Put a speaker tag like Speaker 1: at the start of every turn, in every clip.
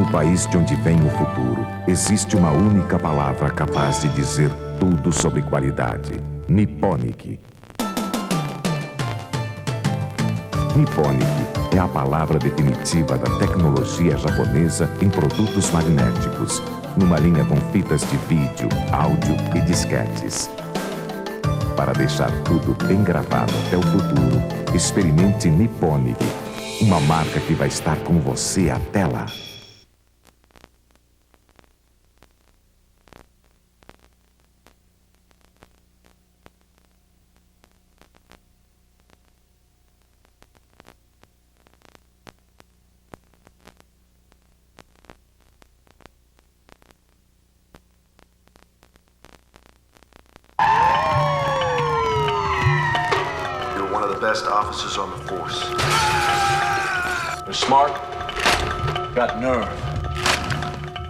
Speaker 1: No país de onde vem o futuro, existe uma única palavra capaz de dizer tudo sobre qualidade: Nipponic. Nipponic é a palavra definitiva da tecnologia japonesa em produtos magnéticos, numa linha com fitas de vídeo, áudio e disquetes. Para deixar tudo bem gravado até o futuro, experimente Nipponic, uma marca que vai estar com você até lá.
Speaker 2: Best officers on the force. They're smart, got nerve.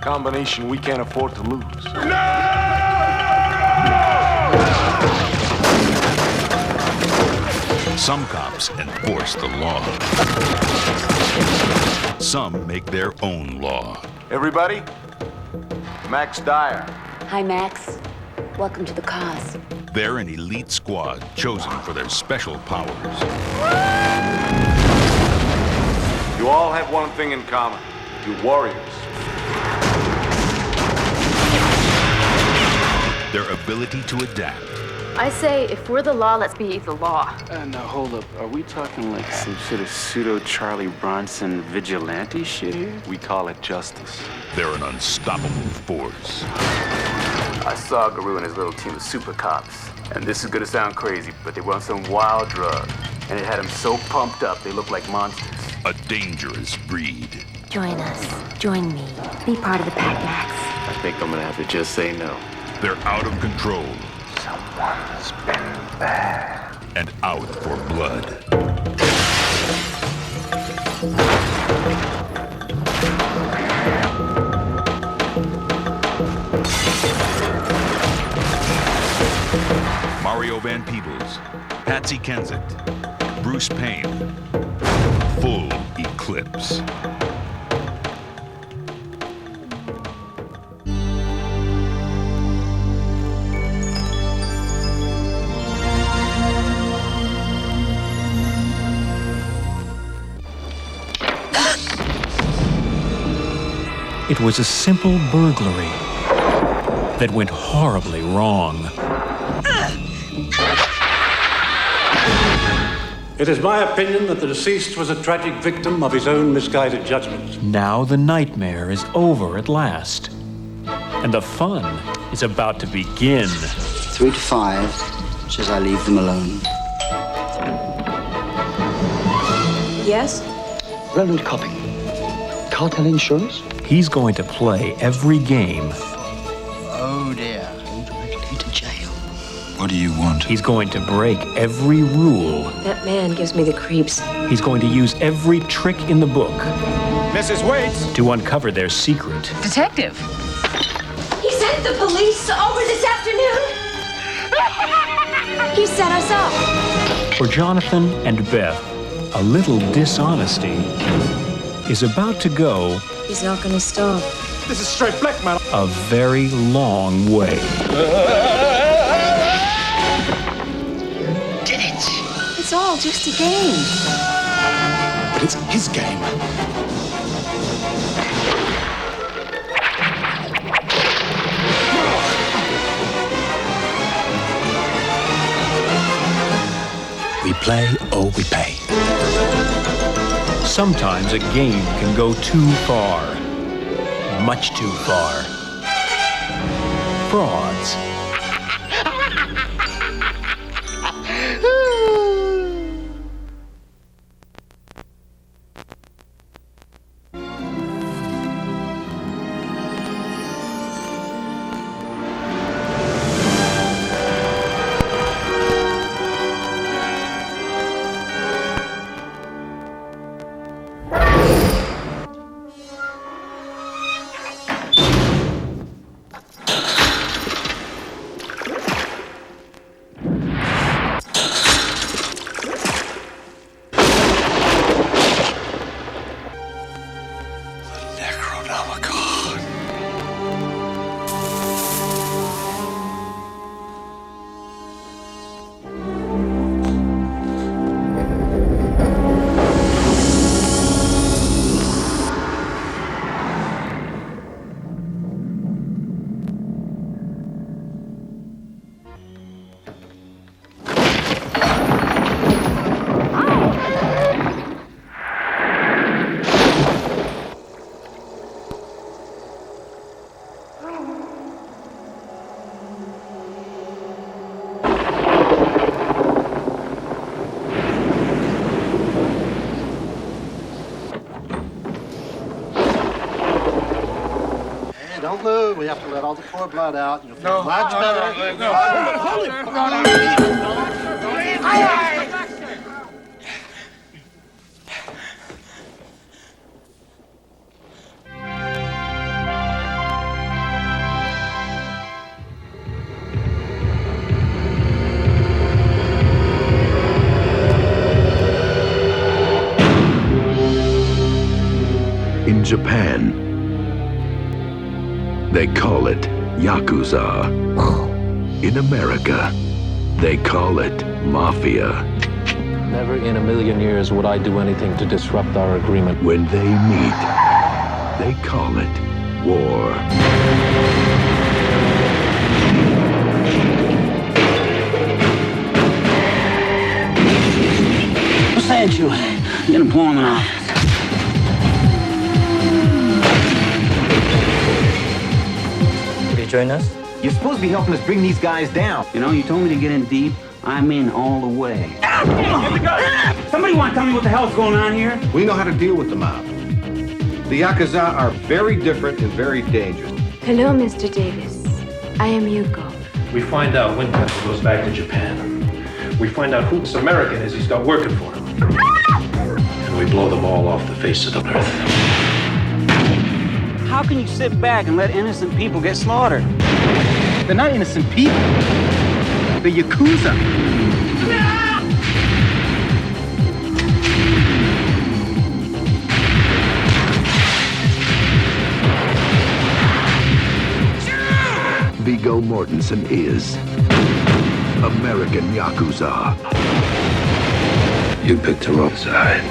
Speaker 2: Combination we can't afford to lose. No!
Speaker 3: Some cops enforce the law. Some make their own law.
Speaker 2: Everybody, Max Dyer.
Speaker 4: Hi, Max. Welcome to the cause.
Speaker 3: They're an elite squad chosen for their special powers.
Speaker 2: You all have one thing in common. You're warriors.
Speaker 3: Their ability to adapt.
Speaker 5: I say, if we're the law, let's be the law.
Speaker 6: Now, hold up. Are we talking like some sort of pseudo-Charlie Bronson vigilante shit here? We call it justice.
Speaker 3: They're an unstoppable force.
Speaker 6: I saw Guru and his little team of super cops. And this is gonna sound crazy, but they were on some wild drug. And it had them so pumped up, they looked like monsters.
Speaker 3: A dangerous breed.
Speaker 4: Join us. Join me. Be part of the pack, Max.
Speaker 6: I think I'm gonna have to just say no.
Speaker 3: They're out of control.
Speaker 6: Someone's been bad.
Speaker 3: And out for blood. Mario Van Peebles, Patsy Kensit, Bruce Payne, Full Eclipse.
Speaker 7: It was a simple burglary that went horribly wrong.
Speaker 8: It is my opinion that the deceased was a tragic victim of his own misguided judgment.
Speaker 7: Now the nightmare is over at last, and the fun is about to begin.
Speaker 9: 3 to 5 says I leave them alone.
Speaker 10: Yes?
Speaker 9: Railroad copying. Cartel insurance?
Speaker 7: He's going to play every game.
Speaker 9: Oh dear. Going to go to jail.
Speaker 3: What do you want?
Speaker 7: He's going to break every rule.
Speaker 10: That man gives me the creeps.
Speaker 7: He's going to use every trick in the book.
Speaker 2: Mrs. Waits!
Speaker 7: To uncover their secret.
Speaker 5: Detective.
Speaker 10: He sent the police over this afternoon. He set us up.
Speaker 7: For Jonathan and Beth, a little dishonesty is about to go
Speaker 10: He's not gonna stop.
Speaker 2: This is straight blackmail.
Speaker 7: a very long way.
Speaker 9: Did it?
Speaker 10: It's all just a game.
Speaker 3: But it's his game.
Speaker 7: We play or we pay. Sometimes a game can go too far. Much too far. Frauds.
Speaker 8: Don't move. We have to let all the poor blood out. You'll feel much better.
Speaker 11: In Japan, they call it Yakuza. In America, they call it Mafia.
Speaker 12: Never in a million years would I do anything to disrupt our agreement.
Speaker 11: When they meet, they call it war.
Speaker 9: What's that you? Get employment office.
Speaker 13: Join us? You're supposed to be helping us bring these guys down.
Speaker 9: You know, you told me to get in deep. I'm in all the way. Somebody want to tell me what the hell's going on here?
Speaker 14: We know how to deal with the mob. The Yakuza are very different and very dangerous.
Speaker 4: Hello, Mr. Davis. I am Yuko.
Speaker 15: We find out when Petro goes back to Japan. We find out who this American is he's got working for him. And we blow them all off the face of the earth.
Speaker 9: How can you sit back and let innocent people get slaughtered?
Speaker 13: They're not innocent people. They're Yakuza.
Speaker 11: Viggo Mortensen is American Yakuza.
Speaker 3: You picked the wrong side.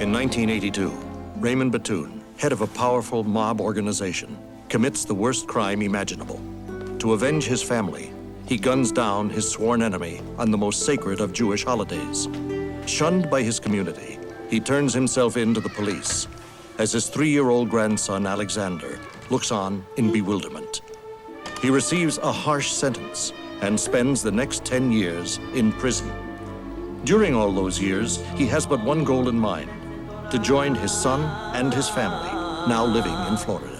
Speaker 16: In 1982, Raymond Bettoun, head of a powerful mob organization, commits the worst crime imaginable. To avenge his family, he guns down his sworn enemy on the most sacred of Jewish holidays. Shunned by his community, he turns himself in to the police as his 3-year-old grandson, Alexander, looks on in bewilderment. He receives a harsh sentence and spends the next 10 years in prison. During all those years, he has but one goal in mind: to join his son and his family, now living in Florida.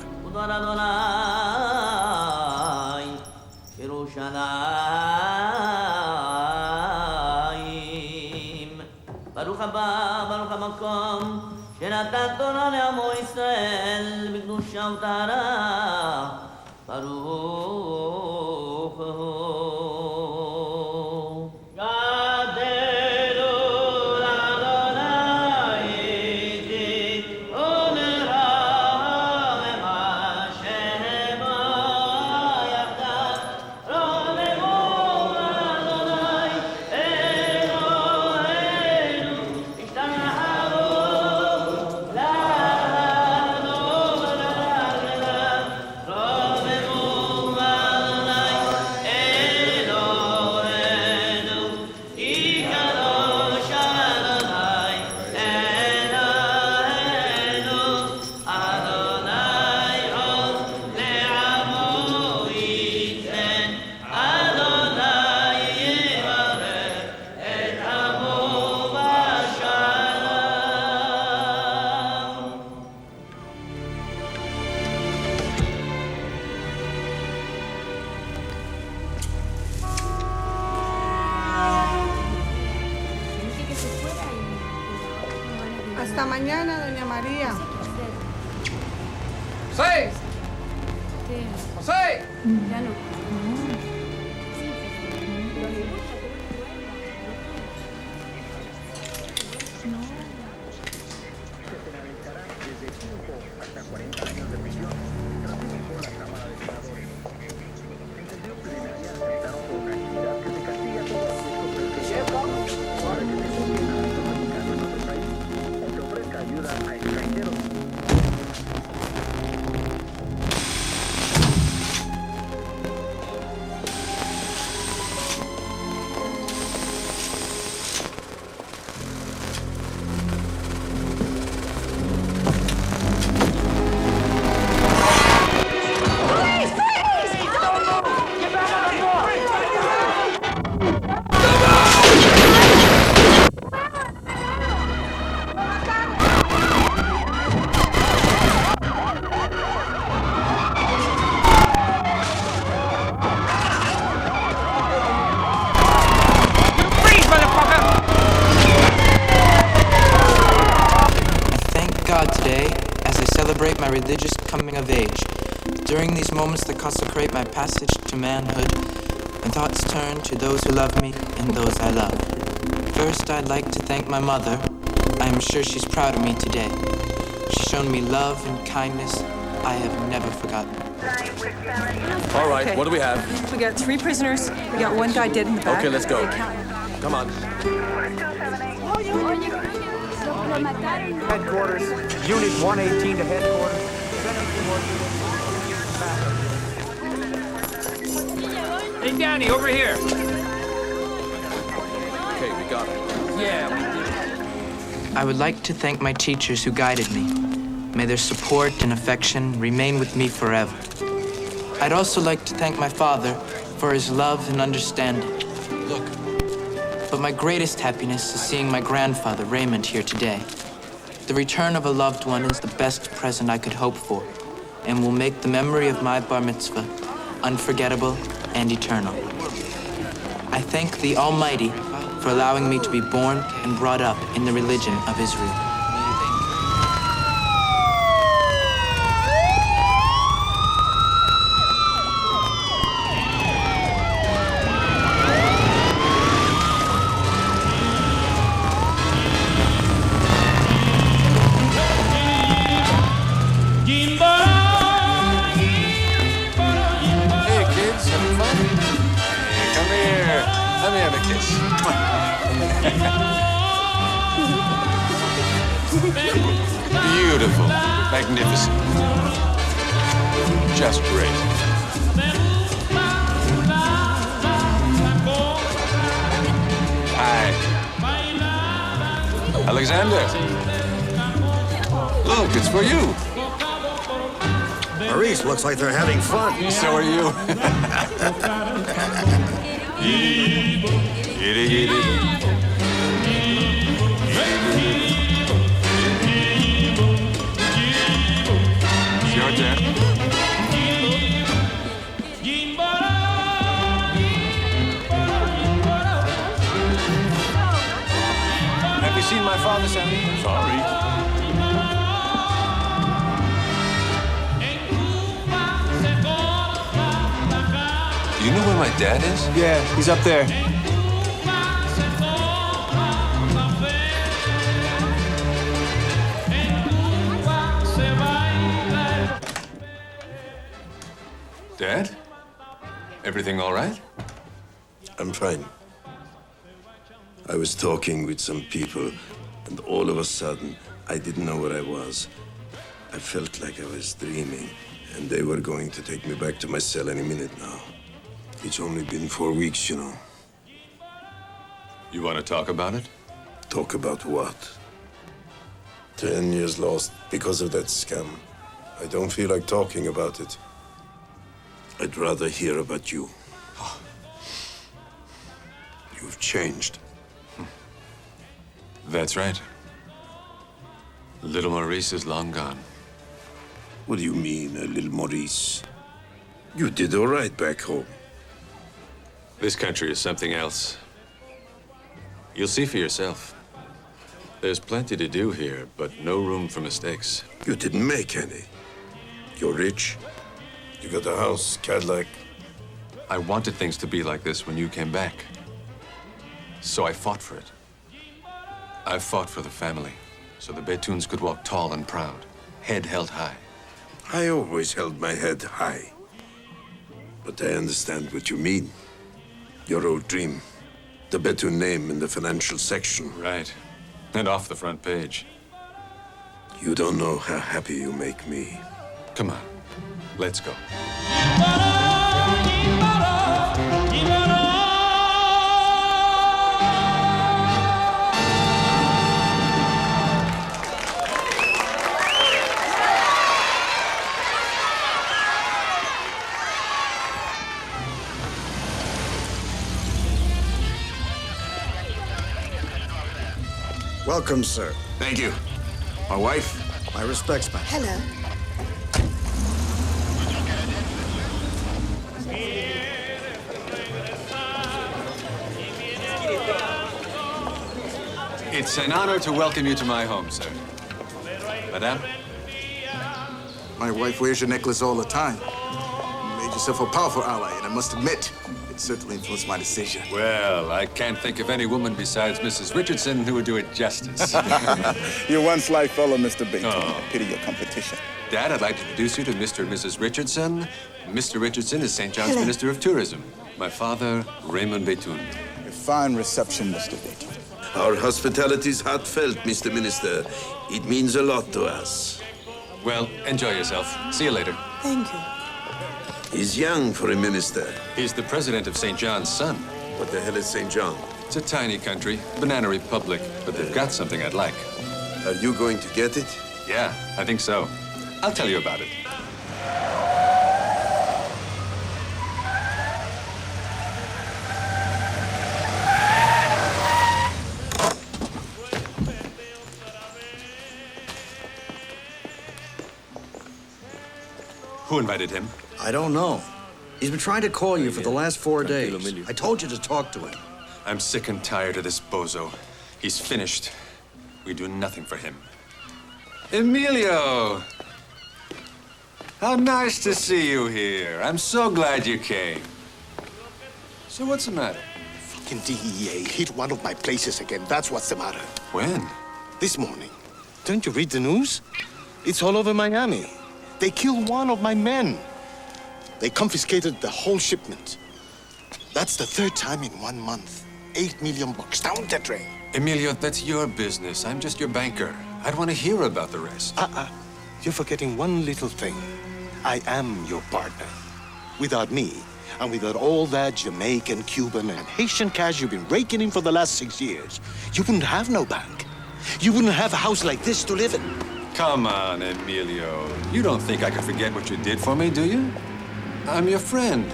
Speaker 17: Hasta mañana, doña María.
Speaker 18: ¡José! ¡José!
Speaker 17: Ya no.
Speaker 19: My religious coming of age. During these moments that consecrate my passage to manhood, my thoughts turn to those who love me and those I love. First, I'd like to thank my mother. I am sure she's proud of me today. She's shown me love and kindness I have never forgotten.
Speaker 16: All right,
Speaker 20: Okay.
Speaker 16: what do we have?
Speaker 20: We got 3 prisoners. We got 1 guy dead in the back.
Speaker 16: Okay, let's go.
Speaker 20: The accountant.
Speaker 16: Come on.
Speaker 13: Headquarters. Unit 118 to headquarters.
Speaker 18: Hey, Danny, over here.
Speaker 16: Okay, we got it.
Speaker 18: Yeah, we did.
Speaker 19: I would like to thank my teachers who guided me. May their support and affection remain with me forever. I'd also like to thank my father for his love and understanding.
Speaker 16: Look.
Speaker 19: But my greatest happiness is seeing my grandfather, Raymond, here today. The return of a loved one is the best present I could hope for, and will make the memory of my bar mitzvah unforgettable and eternal. I thank the Almighty for allowing me to be born and brought up in the religion of Israel.
Speaker 3: Beautiful. Magnificent. Just great. Hi. Alexander. Look, it's for you.
Speaker 16: Maurice, looks like they're having fun.
Speaker 3: So are you. It's your turn.
Speaker 16: Have you seen my father, Sammy?
Speaker 3: Sorry. You know where my dad is?
Speaker 13: Yeah, he's up there.
Speaker 3: Dad? Everything all right?
Speaker 21: I'm fine. I was talking with some people, and all of a sudden, I didn't know where I was. I felt like I was dreaming, and they were going to take me back to my cell any minute now. It's only been 4 weeks, you know.
Speaker 3: You want to talk about it?
Speaker 21: Talk about what? 10 years lost because of that scam. I don't feel like talking about it. I'd rather hear about you. You've changed.
Speaker 3: That's right. Little Maurice is long gone.
Speaker 21: What do you mean, little Maurice? You did all right back home.
Speaker 3: This country is something else. You'll see for yourself. There's plenty to do here, but no room for mistakes.
Speaker 21: You didn't make any. You're rich. You got a house, Cadillac.
Speaker 3: I wanted things to be like this when you came back. So I fought for it. I fought for the family, so the Bettouns could walk tall and proud, head held high.
Speaker 21: I always held my head high. But I understand what you mean. Your old dream. The Bettoun name in the financial section.
Speaker 3: Right. And off the front page.
Speaker 21: You don't know how happy you make me.
Speaker 3: Come on. Let's go.
Speaker 22: Welcome, sir.
Speaker 3: Thank you. My wife?
Speaker 22: My respects, ma'am.
Speaker 10: Hello.
Speaker 3: It's an honor to welcome you to my home, sir. Madame?
Speaker 22: My wife wears your necklace all the time. You made yourself a powerful ally, and I must admit, it certainly influenced my decision.
Speaker 3: Well, I can't think of any woman besides Mrs. Richardson who would do it justice.
Speaker 22: You're one sly fellow, Mr. Bettoun.
Speaker 3: Oh.
Speaker 22: Pity your competition.
Speaker 3: Dad, I'd like to introduce you to Mr. and Mrs. Richardson. Mr. Richardson is St. John's Minister of Tourism. My father, Raymond Bettoun.
Speaker 22: A fine reception, Mr. Bettoun.
Speaker 21: Our hospitality is heartfelt, Mr. Minister. It means a lot to us.
Speaker 3: Well, enjoy yourself. See you later.
Speaker 10: Thank you.
Speaker 21: He's young for a minister.
Speaker 3: He's the president of St. John's son.
Speaker 21: What the hell is St. John?
Speaker 3: It's a tiny country, banana republic, but they've got something I'd like.
Speaker 21: Are you going to get it?
Speaker 3: Yeah, I think so. I'll tell you about it. Who invited him?
Speaker 22: I don't know. He's been trying to call you for the last 4 days. I told you to talk to him.
Speaker 3: I'm sick and tired of this bozo. He's finished. We do nothing for him. Emilio! How nice to see you here. I'm so glad you came. So what's the matter?
Speaker 23: Fucking DEA hit one of my places again. That's what's the matter.
Speaker 3: When?
Speaker 23: This morning. Don't you read the news? It's all over Miami. They killed one of my men. They confiscated the whole shipment. That's the 3rd time in 1 month. $8 million down the drain.
Speaker 3: Emilio, that's your business. I'm just your banker. I'd want to hear about the rest.
Speaker 23: You're forgetting one little thing. I am your partner. Without me, and without all that Jamaican, Cuban, and Haitian cash you've been raking in for the last 6 years, you wouldn't have no bank. You wouldn't have a house like this to live in.
Speaker 3: Come on, Emilio. You don't think I could forget what you did for me, do you? I'm your friend.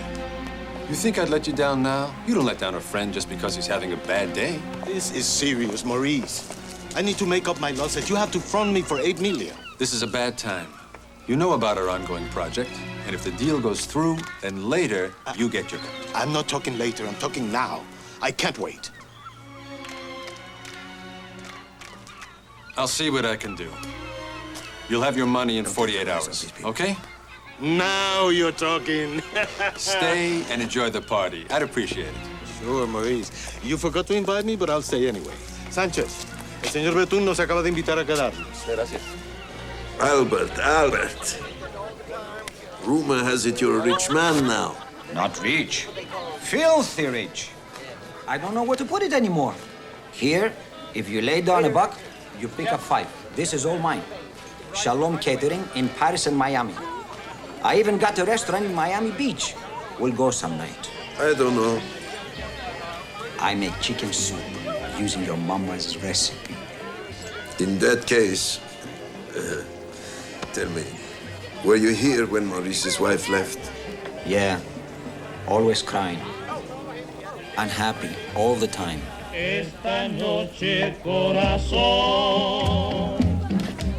Speaker 3: You think I'd let you down now? You don't let down a friend just because he's having a bad day.
Speaker 23: This is serious, Maurice. I need to make up my losses. You have to front me for $8 million.
Speaker 3: This is a bad time. You know about our ongoing project, and if the deal goes through, then later, you get your cut.
Speaker 23: I'm not talking later. I'm talking now. I can't wait.
Speaker 3: I'll see what I can do. You'll have your money in 48 hours, okay?
Speaker 23: Now you're talking.
Speaker 3: Stay and enjoy the party. I'd appreciate it.
Speaker 23: Sure, Maurice. You forgot to invite me, but I'll stay anyway. Sanchez, el señor Bettoun nos acaba de invitar a quedarnos. Gracias.
Speaker 21: Albert. Rumor has it you're a rich man now.
Speaker 1: Not rich. Filthy rich. I don't know where to put it anymore. Here, if you lay down a buck, you pick up 5. This is all mine. Shalom Catering in Paris and Miami. I even got a restaurant in Miami Beach. We'll go some night.
Speaker 21: I don't know.
Speaker 1: I make chicken soup using your mama's recipe.
Speaker 21: In that case, tell me, were you here when Maurice's wife left?
Speaker 1: Yeah, always crying. Unhappy all the time.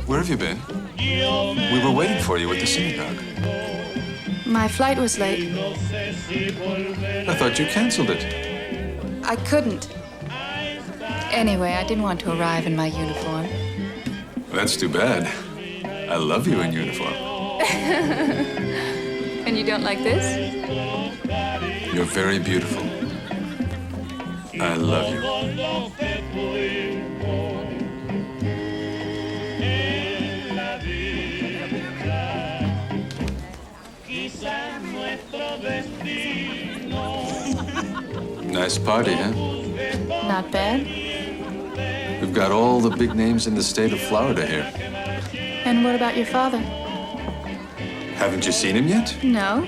Speaker 3: Where have you been? We were waiting for you at the synagogue.
Speaker 20: My flight was late.
Speaker 3: I thought you canceled it.
Speaker 20: I couldn't. Anyway, I didn't want to arrive in my uniform.
Speaker 3: That's too bad. I love you in uniform.
Speaker 20: And you don't like this?
Speaker 3: You're very beautiful. I love you. Nice party, huh?
Speaker 20: Not bad.
Speaker 3: We've got all the big names in the state of Florida here.
Speaker 20: And what about your father?
Speaker 3: Haven't you seen him yet?
Speaker 20: No.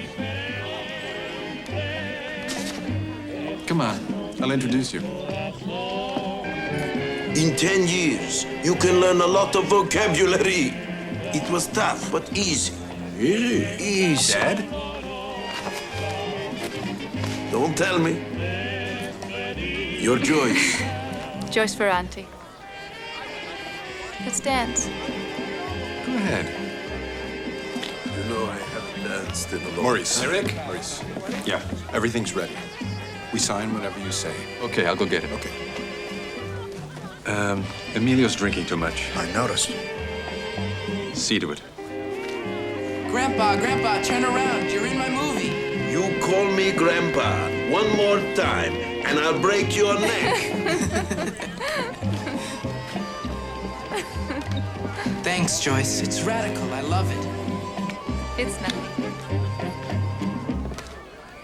Speaker 3: Come on, I'll introduce you.
Speaker 21: In 10 years, you can learn a lot of vocabulary. It was tough, but easy. Easy.
Speaker 3: Dad?
Speaker 21: Don't tell me. You're Joyce.
Speaker 20: Joyce Ferranti. Let's dance.
Speaker 3: Go ahead.
Speaker 21: You know I haven't danced in a long
Speaker 3: Maurice.
Speaker 21: time.
Speaker 3: Eric?
Speaker 5: Maurice. Yeah, everything's ready. We sign whenever you say.
Speaker 3: Okay, I'll go get it.
Speaker 5: Okay.
Speaker 3: Emilio's drinking too much.
Speaker 5: I noticed.
Speaker 3: See to it.
Speaker 19: Grandpa, turn around. You're in my movie.
Speaker 21: You call me Grandpa one more time, and I'll break your neck.
Speaker 19: Thanks, Joyce. It's radical. I love it.
Speaker 20: It's nothing.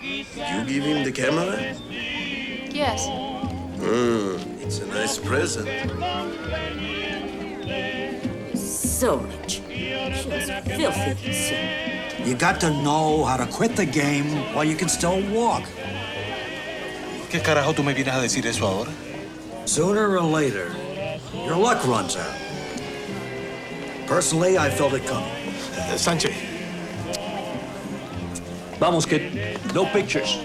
Speaker 21: Did you give him the camera?
Speaker 20: Yes.
Speaker 21: It's a nice present.
Speaker 4: So rich. Just filthy conceit.
Speaker 1: You got to know how to quit the game while you can still walk.
Speaker 23: ¿Qué carajo tú me vienes a decir eso ahora?
Speaker 1: Sooner or later, your luck runs out. Personally, I felt it coming.
Speaker 23: Sánchez.
Speaker 7: Vamos, kid. No pictures.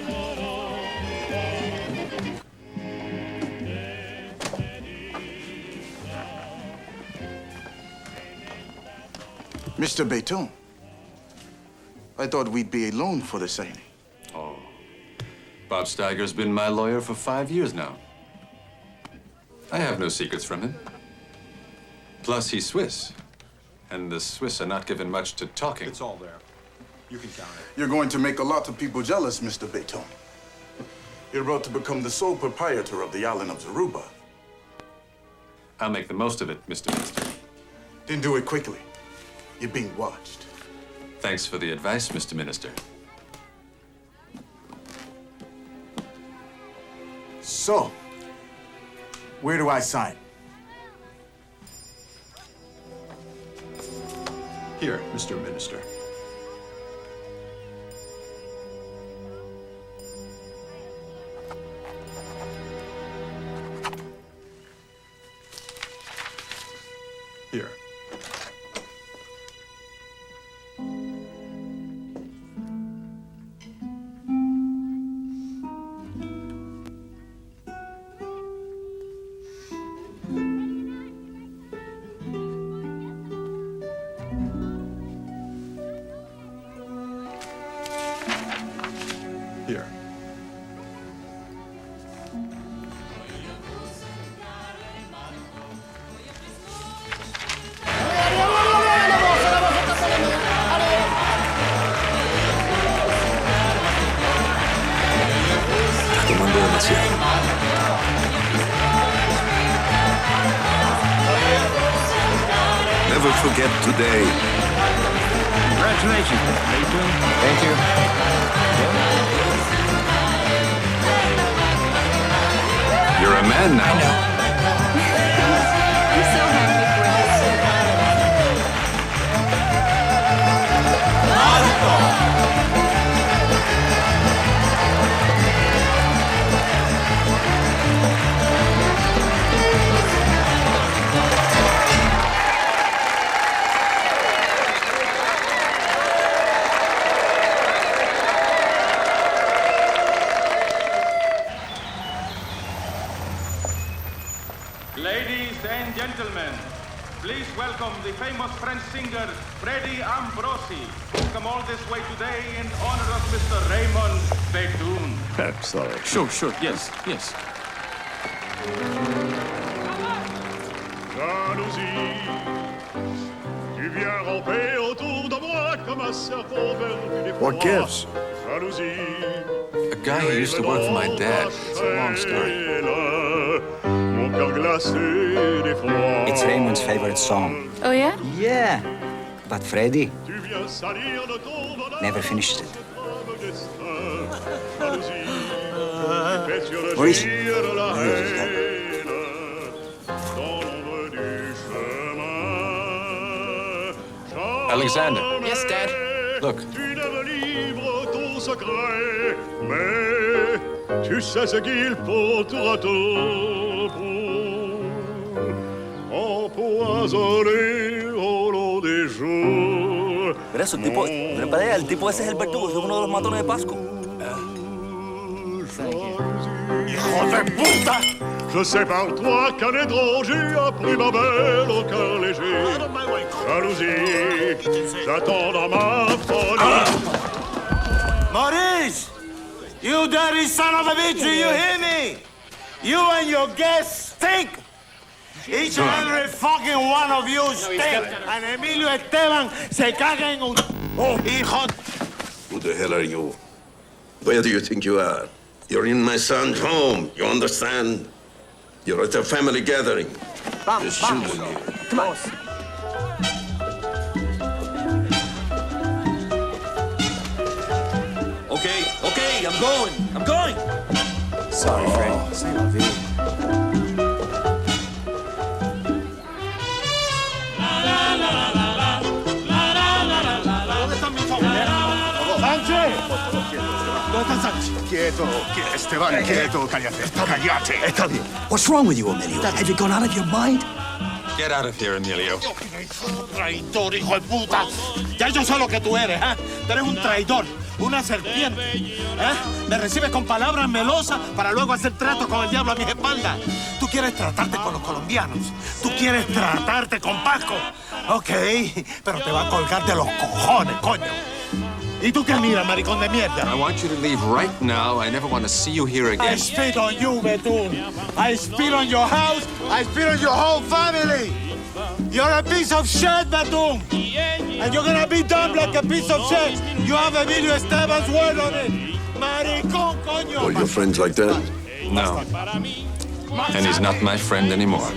Speaker 22: Mr. Bettoun, I thought we'd be alone for the signing.
Speaker 3: Oh. Bob Steiger's been my lawyer for 5 years now. I have no secrets from him. Plus, he's Swiss. And the Swiss are not given much to talking.
Speaker 5: It's all there. You can count it.
Speaker 22: You're going to make a lot of people jealous, Mr. Bettoun. You're about to become the sole proprietor of the island of Zaruba.
Speaker 3: I'll make the most of it, Mr. Minister.
Speaker 22: Then do it quickly. You're being watched.
Speaker 3: Thanks for the advice, Mr. Minister.
Speaker 22: So, where do I sign?
Speaker 5: Here, Mr. Minister. Here.
Speaker 21: never forget today.
Speaker 18: Congratulations, Mr. Bettoun.
Speaker 1: Thank you.
Speaker 3: You're a man now.
Speaker 19: I know.
Speaker 20: I'm so happy for
Speaker 2: Ladies and gentlemen, please welcome the famous French singer Freddie Ambrosi, who come all this way today in honor of Mr. Raymond Bettoun.
Speaker 15: I'm sorry.
Speaker 3: Sure. Yes.
Speaker 15: Jalousie, tu viens ramper autour de moi comme un serpent verdu des
Speaker 21: What gives?
Speaker 15: Jalousie.
Speaker 3: A guy who used to work for my dad. It's a long story.
Speaker 15: Mon cœur glacé d'effroi.
Speaker 1: It's Raymond's favorite song.
Speaker 20: Oh, yeah?
Speaker 1: Yeah. But Freddie never finished it.
Speaker 21: Where is he?
Speaker 3: Alexander.
Speaker 19: Yes, Dad?
Speaker 3: Look.
Speaker 15: Mais tu sais ce qu'il faut tour à tour pour empoisonner au long des jours.
Speaker 6: Mira, ese tipo, el tipo ese es el Bettoun, es uno de los matones de Pasco.
Speaker 15: Hijo de puta! Je sais par toi qu'un étranger a pris ma belle au cœur léger. Jalousie, j'attends dans ma folie.
Speaker 8: Maurice! You dirty son of a bitch, do you hear me? You and your guests stink! Each and every fucking one of you stink! And Emilio Esteban se caga en un... Oh, hijo...
Speaker 21: Who the hell are you? Where do you think you are? You're in my son's home, you understand? You're at a family gathering. There's children here.
Speaker 6: Come on. Okay, I'm going.
Speaker 1: Sorry, Freddie. C'est la vie.
Speaker 23: ¿Dónde están mis hombres? ¡Sánchez! ¿Dónde está Sánchez? Quieto, Esteban, quieto, cállate.
Speaker 24: Está bien. What's wrong with you, Emilio? Have you gone out of your mind?
Speaker 3: Get out of here, Emilio.
Speaker 8: Traidor, hijo de puta. Ya yo sé lo que tú eres, ¿eh? Tú eres un traidor, una serpiente, ¿eh? Me recibes con palabras melosas para luego hacer trato con el diablo a mis espaldas. Tú quieres tratarte con los colombianos. Tú quieres tratarte con Pasco. Ok, pero te va a colgar de los cojones, coño. ¿Y tú qué miras, maricón de mierda?
Speaker 3: I want you to leave right now. I never want to see you here again.
Speaker 8: I spit on you, Bettoun. I spit on your house. I spit on your whole family. You're a piece of shit, Bettoun. And you're gonna be dumb like a piece of shit. You have Emilio Esteban's word on it. Maricón, coño.
Speaker 21: All your friends like that?
Speaker 3: No. And he's not my friend anymore.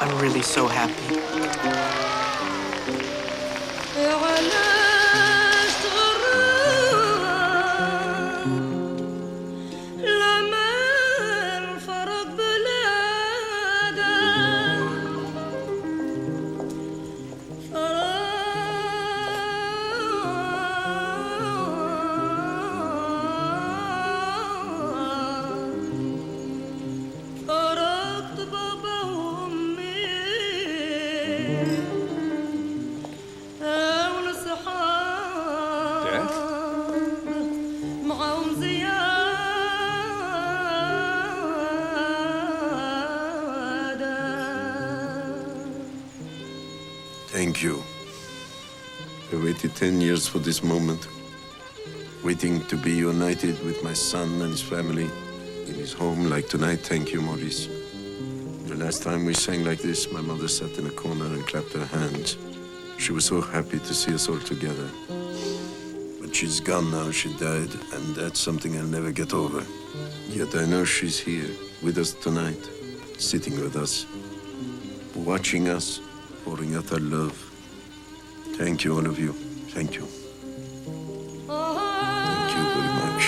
Speaker 19: I'm really so happy.
Speaker 21: Thank you. I waited 10 years for this moment, waiting to be united with my son and his family in his home like tonight. Thank you, Maurice. The last time we sang like this, my mother sat in a corner and clapped her hands. She was so happy to see us all together. But she's gone now, she died, and that's something I'll never get over. Yet I know she's here with us tonight, sitting with us, watching us, pouring out her love. Thank you, all of you. Thank you. Thank you very much.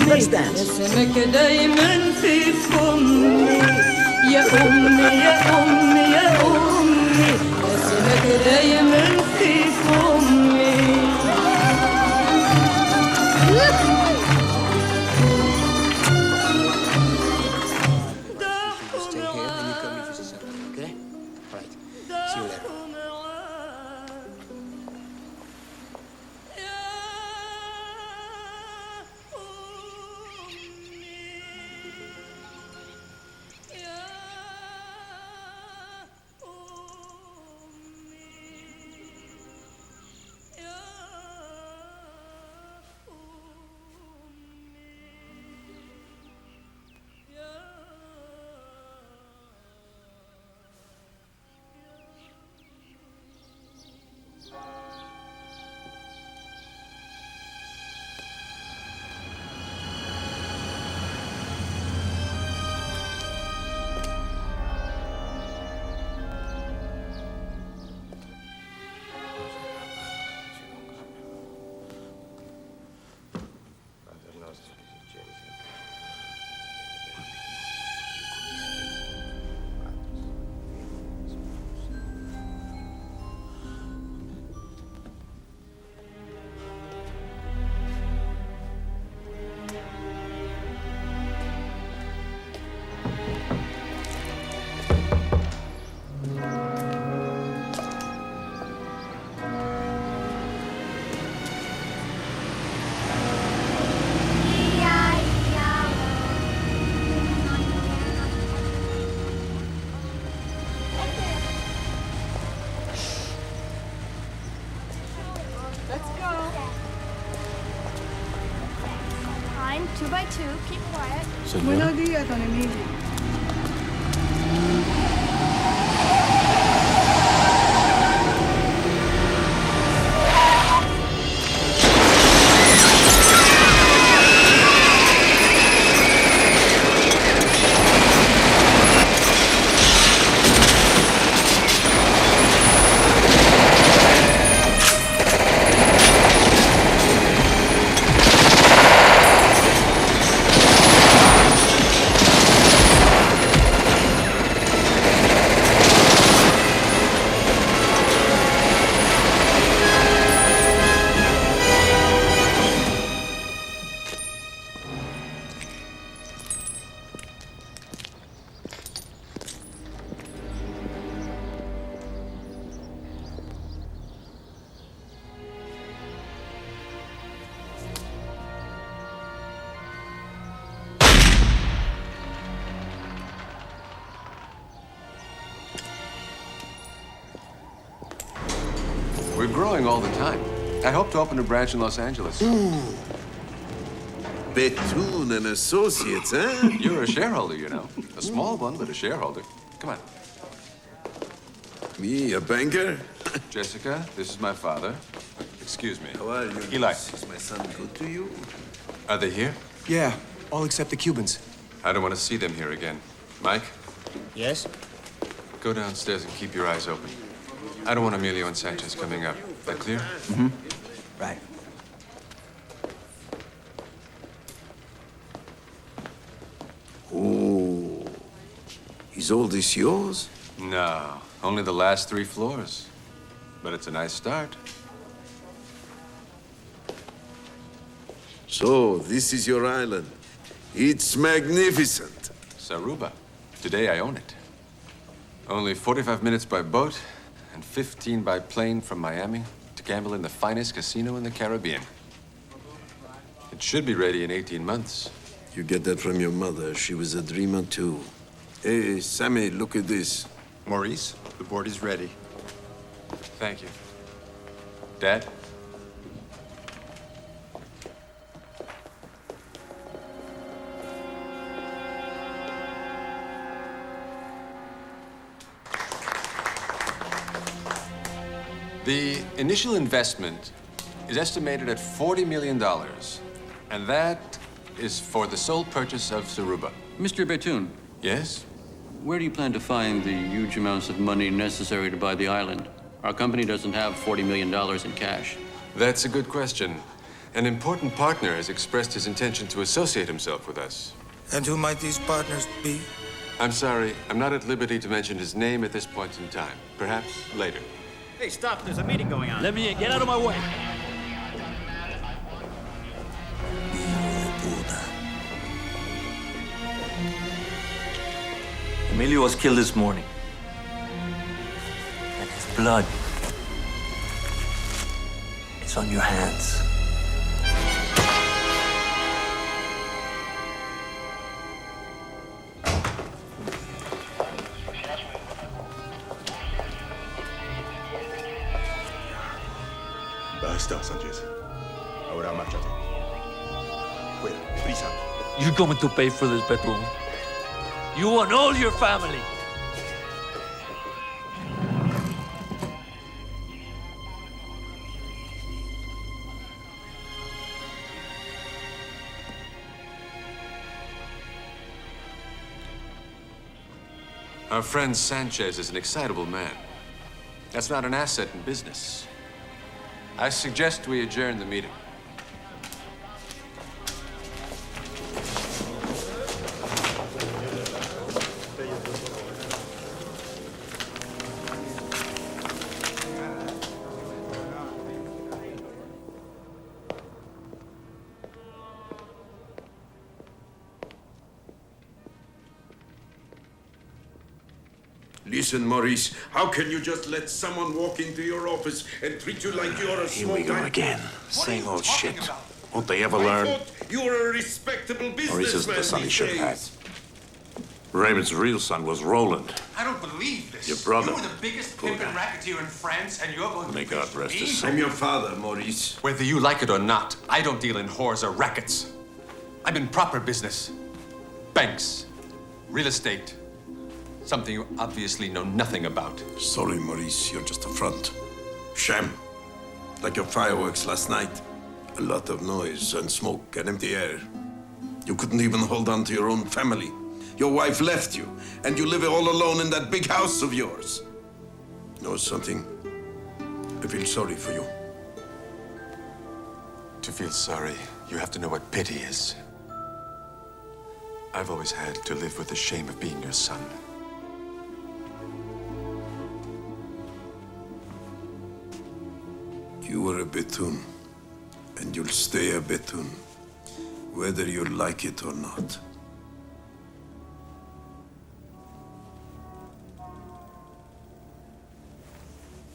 Speaker 1: Let's dance.
Speaker 10: اسمك دايما في فمي يا أمي يا أمي يا أمي اسمك دايما في فمي
Speaker 18: Okay? Right. See you later.
Speaker 9: Fine, 2 by 2. Keep quiet.
Speaker 17: Buenos días, don Emilio.
Speaker 3: We're growing all the time. I hope to open a branch in Los Angeles.
Speaker 21: Bettoun and Associates, eh?
Speaker 3: You're a shareholder, you know. A small one, but a shareholder. Come on.
Speaker 21: Me, a banker?
Speaker 3: Jessica, this is my father. Excuse me.
Speaker 21: How are you?
Speaker 3: Eli.
Speaker 21: Is my son good to you?
Speaker 3: Are they here?
Speaker 11: Yeah, all except the Cubans.
Speaker 3: I don't want to see them here again. Mike?
Speaker 18: Yes?
Speaker 3: Go downstairs and keep your eyes open. I don't want Emilio and Sanchez coming up. That clear?
Speaker 1: Mm-hmm. Right.
Speaker 21: Oh, is all this yours?
Speaker 3: No, only the last 3 floors. But it's a nice start.
Speaker 21: So, this is your island. It's magnificent.
Speaker 3: Saruba. Today I own it. Only 45 minutes by boat and 15 by plane from Miami to gamble in the finest casino in the Caribbean. It should be ready in 18 months.
Speaker 21: You get that from your mother. She was a dreamer, too. Hey, Sammy, look at this.
Speaker 5: Maurice, the board is ready.
Speaker 3: Thank you. Dad? The initial investment is estimated at $40 million, and that is for the sole purchase of Saruba.
Speaker 12: Mr. Bettoun.
Speaker 3: Yes?
Speaker 12: Where do you plan to find the huge amounts of money necessary to buy the island? Our company doesn't have $40 million in cash.
Speaker 3: That's a good question. An important partner has expressed his intention to associate himself with us.
Speaker 13: And who might these partners be?
Speaker 3: I'm sorry, I'm not at liberty to mention his name at this point in time. Perhaps later.
Speaker 14: Hey, stop, there's a meeting going on.
Speaker 12: Let me in, get out of my way.
Speaker 6: Emilio was killed this morning. And his blood, it's on your hands.
Speaker 5: Basta, Sanchez. Ahora márchate. Fuera, prisa.
Speaker 12: You're going to pay for this, Bettoun. You and all your family.
Speaker 3: Our friend Sanchez is an excitable man. That's not an asset in business. I suggest we adjourn the meeting.
Speaker 21: Listen, Maurice, how can you just let someone walk into your office and treat you like you're a
Speaker 23: Here we go again. Same old shit. Won't they ever learn?
Speaker 21: You were a respectable businessman.
Speaker 23: Maurice isn't the son he should have had.
Speaker 21: these days.
Speaker 23: Raymond's real son was Roland.
Speaker 2: I don't believe this.
Speaker 23: Your brother.
Speaker 2: You were the biggest pimp and racketeer in France, and you're going to
Speaker 23: May God rest his soul.
Speaker 21: I'm your father, Maurice.
Speaker 3: Whether you like it or not, I don't deal in whores or rackets. I'm in proper business. Banks, real estate, something you obviously know nothing about.
Speaker 21: Sorry, Maurice, you're just a front. Sham. Like your fireworks last night. A lot of noise and smoke and empty air. You couldn't even hold on to your own family. Your wife left you, and you live all alone in that big house of yours. You know something? I feel sorry for you.
Speaker 3: To feel sorry, you have to know what pity is. I've always had to live with the shame of being your son.
Speaker 21: You were a Bettoun, and you'll stay a Bettoun, whether you like it or not.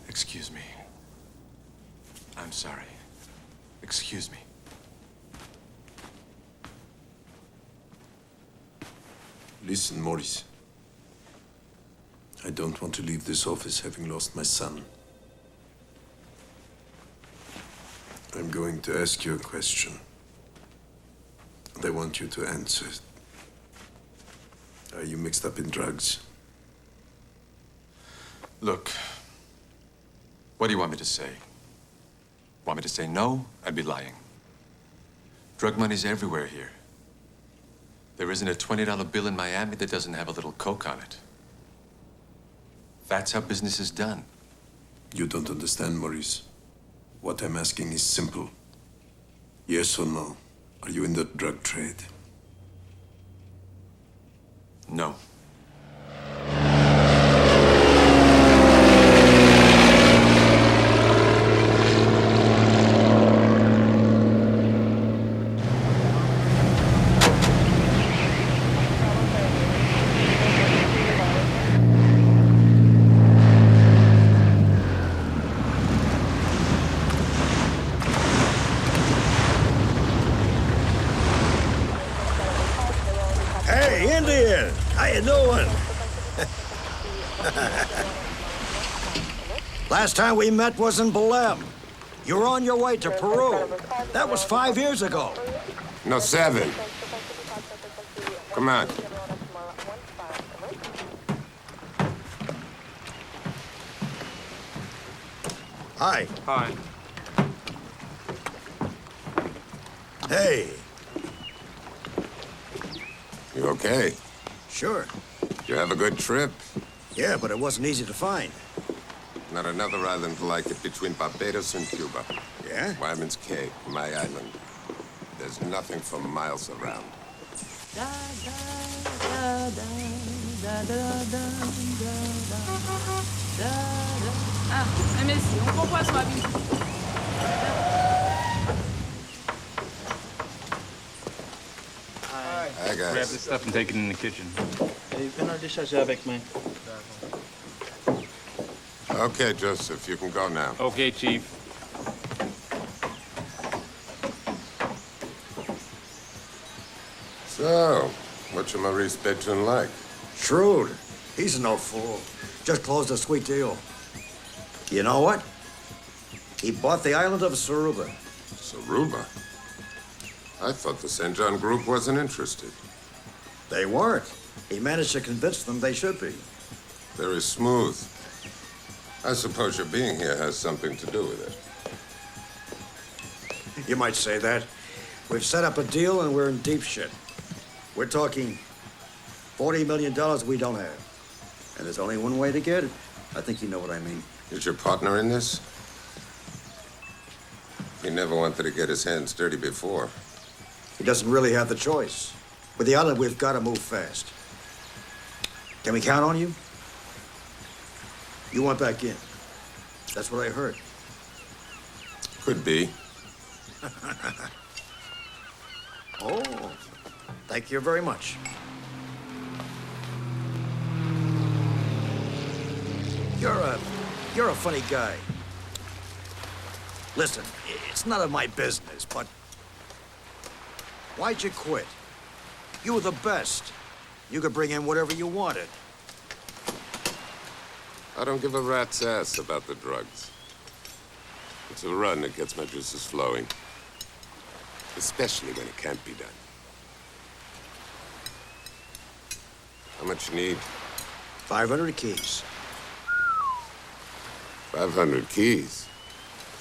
Speaker 3: Excuse me. I'm sorry. Excuse me.
Speaker 21: Listen, Maurice. I don't want to leave this office having lost my son. I'm going to ask you a question, and I want you to answer it. Are you mixed up in drugs?
Speaker 3: Look, what do you want me to say? Want me to say no? I'd be lying. Drug money's everywhere here. There isn't a $20 bill in Miami that doesn't have a little coke on it. That's how business is done.
Speaker 21: You don't understand, Maurice. What I'm asking is simple. Yes or no? Are you in the drug trade?
Speaker 3: No.
Speaker 4: Hey, Indian! How you doing? Last time we met was in Belém. You were on your way to Peru. That was 5 years ago.
Speaker 21: No, 7. Come on.
Speaker 4: Hi.
Speaker 3: Hi.
Speaker 4: Hey.
Speaker 21: You okay?
Speaker 4: Sure.
Speaker 21: You have a good trip?
Speaker 4: Yeah, but it wasn't easy to find.
Speaker 21: Not another island like it between Barbados and Cuba.
Speaker 4: Yeah?
Speaker 21: Wyman's Cay, my island. There's nothing for miles around.
Speaker 7: Ah, merci. On comprend ça, vie.
Speaker 21: Hi, guys.
Speaker 14: Grab this stuff and take it in the kitchen.
Speaker 21: Okay, Joseph, you can go now.
Speaker 14: Okay, Chief.
Speaker 21: So, what's your Maurice Bettoun like?
Speaker 4: Shrewd. He's no fool. Just closed a sweet deal. You know what? He bought the island of Suruba.
Speaker 21: Suruba? I thought the St. John Group wasn't interested.
Speaker 4: They weren't. He managed to convince them they should be.
Speaker 21: Very smooth. I suppose your being here has something to do with it.
Speaker 4: You might say that. We've set up a deal and we're in deep shit. We're talking $40 million we don't have. And there's only one way to get it. I think you know what I mean.
Speaker 21: Is your partner in this? He never wanted to get his hands dirty before.
Speaker 4: He doesn't really have the choice. With the island, we've got to move fast. Can we count on you? You went back in. That's what I heard.
Speaker 21: Could be.
Speaker 4: Oh, thank you very much. You're a funny guy. Listen, it's none of my business, but why'd you quit? You were the best. You could bring in whatever you wanted.
Speaker 21: I don't give a rat's ass about the drugs. It's a run that gets my juices flowing. Especially when it can't be done. How much you need?
Speaker 4: 500 keys.
Speaker 21: 500 keys?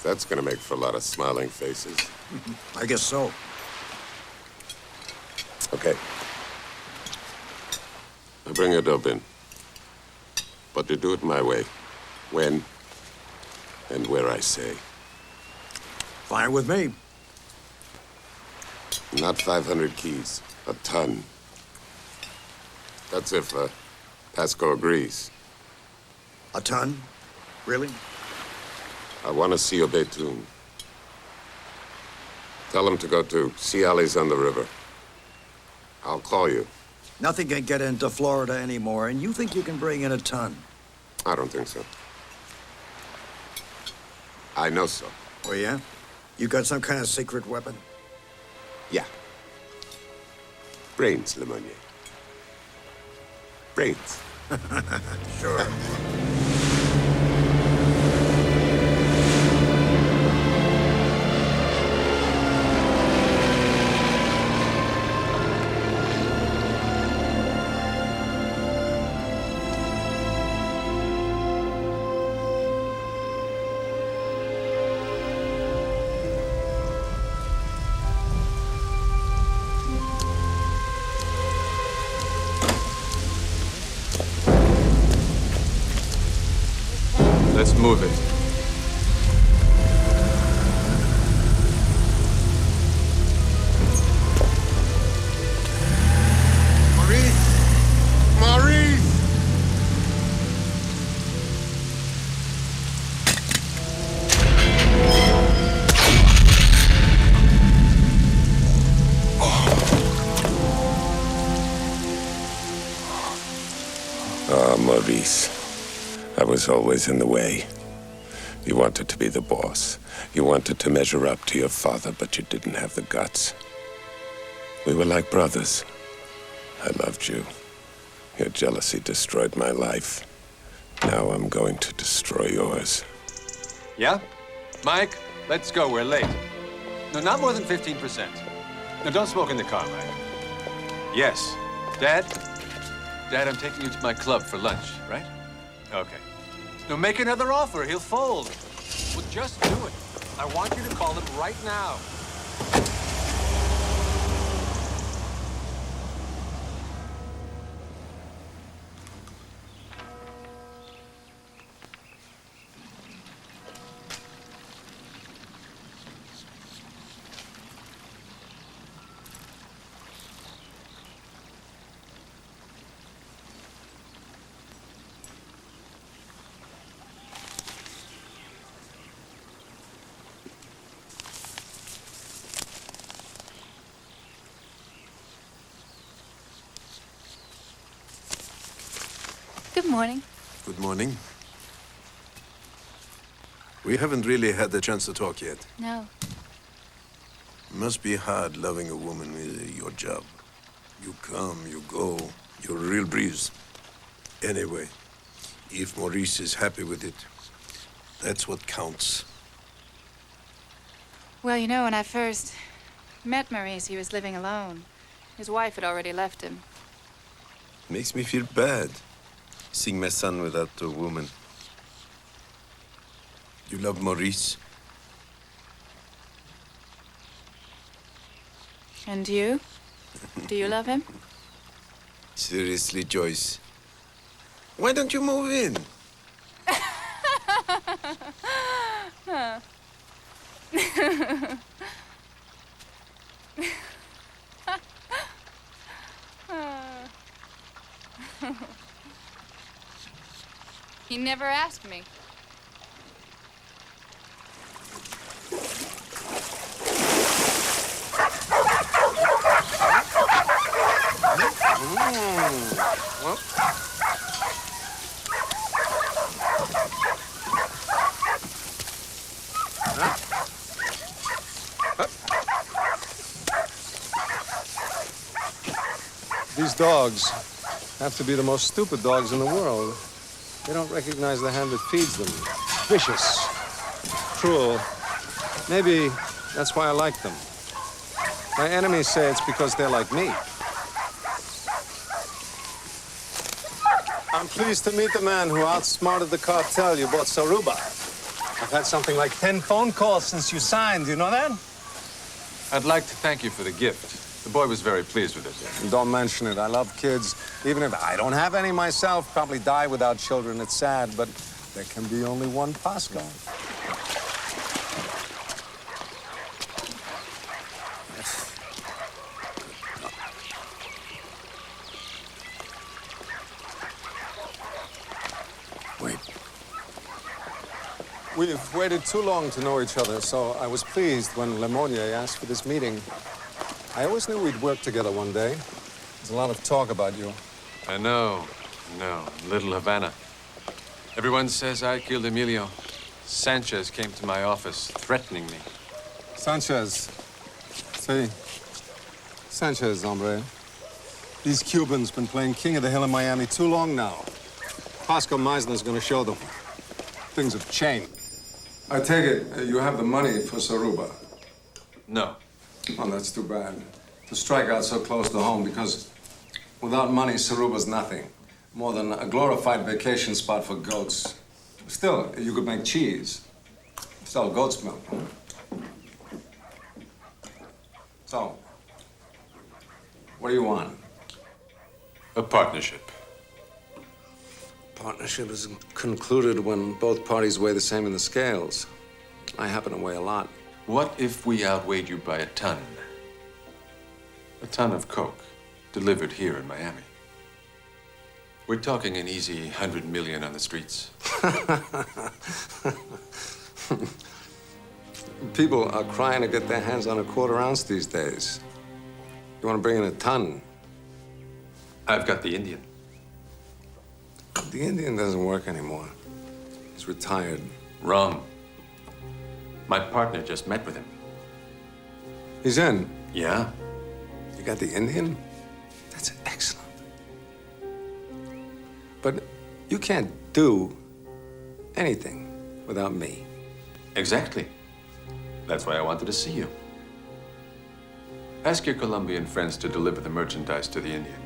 Speaker 21: That's gonna make for a lot of smiling faces.
Speaker 4: I guess so.
Speaker 21: Okay. I'll bring your dope in. But you do it my way. When and where I say.
Speaker 4: Fine with me.
Speaker 21: Not 500 keys. A ton. That's if Pasco agrees.
Speaker 4: A ton? Really?
Speaker 21: I want to see your Bettoun. Tell him to go to Ciala's on the river. I'll call you.
Speaker 4: Nothing can get into Florida anymore, and you think you can bring in a ton?
Speaker 21: I don't think so. I know so.
Speaker 4: Oh, yeah? You got some kind of secret weapon?
Speaker 21: Yeah. Brains, Lemonnier. Brains.
Speaker 4: Sure.
Speaker 3: Let's move it.
Speaker 21: Maurice. I was always in the way. You wanted to be the boss. You wanted to measure up to your father, but you didn't have the guts. We were like brothers. I loved you. Your jealousy destroyed my life. Now I'm going to destroy yours.
Speaker 3: Yeah? Mike, let's go. We're late. No, not more than 15%. No, don't smoke in the car, Mike. Yes. Dad? Dad, I'm taking you to my club for lunch, right? Okay. No, make another offer. He'll fold. Well, just do it. I want you to call him right now.
Speaker 15: Good morning.
Speaker 21: Good morning. We haven't really had the chance to talk yet.
Speaker 15: No.
Speaker 21: It must be hard loving a woman with your job. You come, you go, you're a real breeze. Anyway, if Maurice is happy with it, that's what counts.
Speaker 15: Well, you know, when I first met Maurice, he was living alone. His wife had already left him.
Speaker 21: Makes me feel bad, seeing my son without a woman. You love Maurice?
Speaker 15: And you? Do you love him?
Speaker 21: Seriously, Joyce. Why don't you move in?
Speaker 15: He never asked me.
Speaker 16: These dogs have to be the most stupid dogs in the world. They don't recognize the hand that feeds them. Vicious, cruel. Maybe that's why I like them. My enemies say it's because they're like me. I'm pleased to meet the man who outsmarted the cartel you bought Saruba. I've had something like 10 phone calls since you signed. You know that?
Speaker 3: I'd like to thank you for the gift. The boy was very pleased with it.
Speaker 16: Don't mention it. I love kids. Even if I don't have any myself, probably die without children. It's sad, but there can be only one Pasco.
Speaker 21: Wait.
Speaker 16: We've waited too long to know each other, so I was pleased when Lemonnier asked for this meeting. I always knew we'd work together one day. There's a lot of talk about you.
Speaker 3: I know. Little Havana. Everyone says I killed Emilio. Sanchez came to my office threatening me.
Speaker 16: Sanchez. See. Sanchez, hombre. These Cubans been playing King of the Hill in Miami too long now. Pasco Maisner's gonna show them. Things have changed. I take it you have the money for Saruba.
Speaker 3: No.
Speaker 16: Oh, that's too bad. To strike out so close to home, because without money, Saruba's nothing. More than a glorified vacation spot for goats. Still, you could make cheese. Sell goat's milk. So, what do you want?
Speaker 3: A partnership.
Speaker 16: Partnership is concluded when both parties weigh the same in the scales. I happen to weigh a lot.
Speaker 3: What if we outweighed you by a ton? A ton of coke, delivered here in Miami. We're talking an easy 100 million on the streets.
Speaker 16: People are crying to get their hands on a quarter ounce these days. You want to bring in a ton?
Speaker 3: I've got the Indian.
Speaker 16: The Indian doesn't work anymore. He's retired.
Speaker 3: Wrong. My partner just met with him.
Speaker 16: He's in?
Speaker 3: Yeah.
Speaker 16: You got the Indian? That's excellent. But you can't do anything without me.
Speaker 3: Exactly. That's why I wanted to see you. Ask your Colombian friends to deliver the merchandise to the Indian.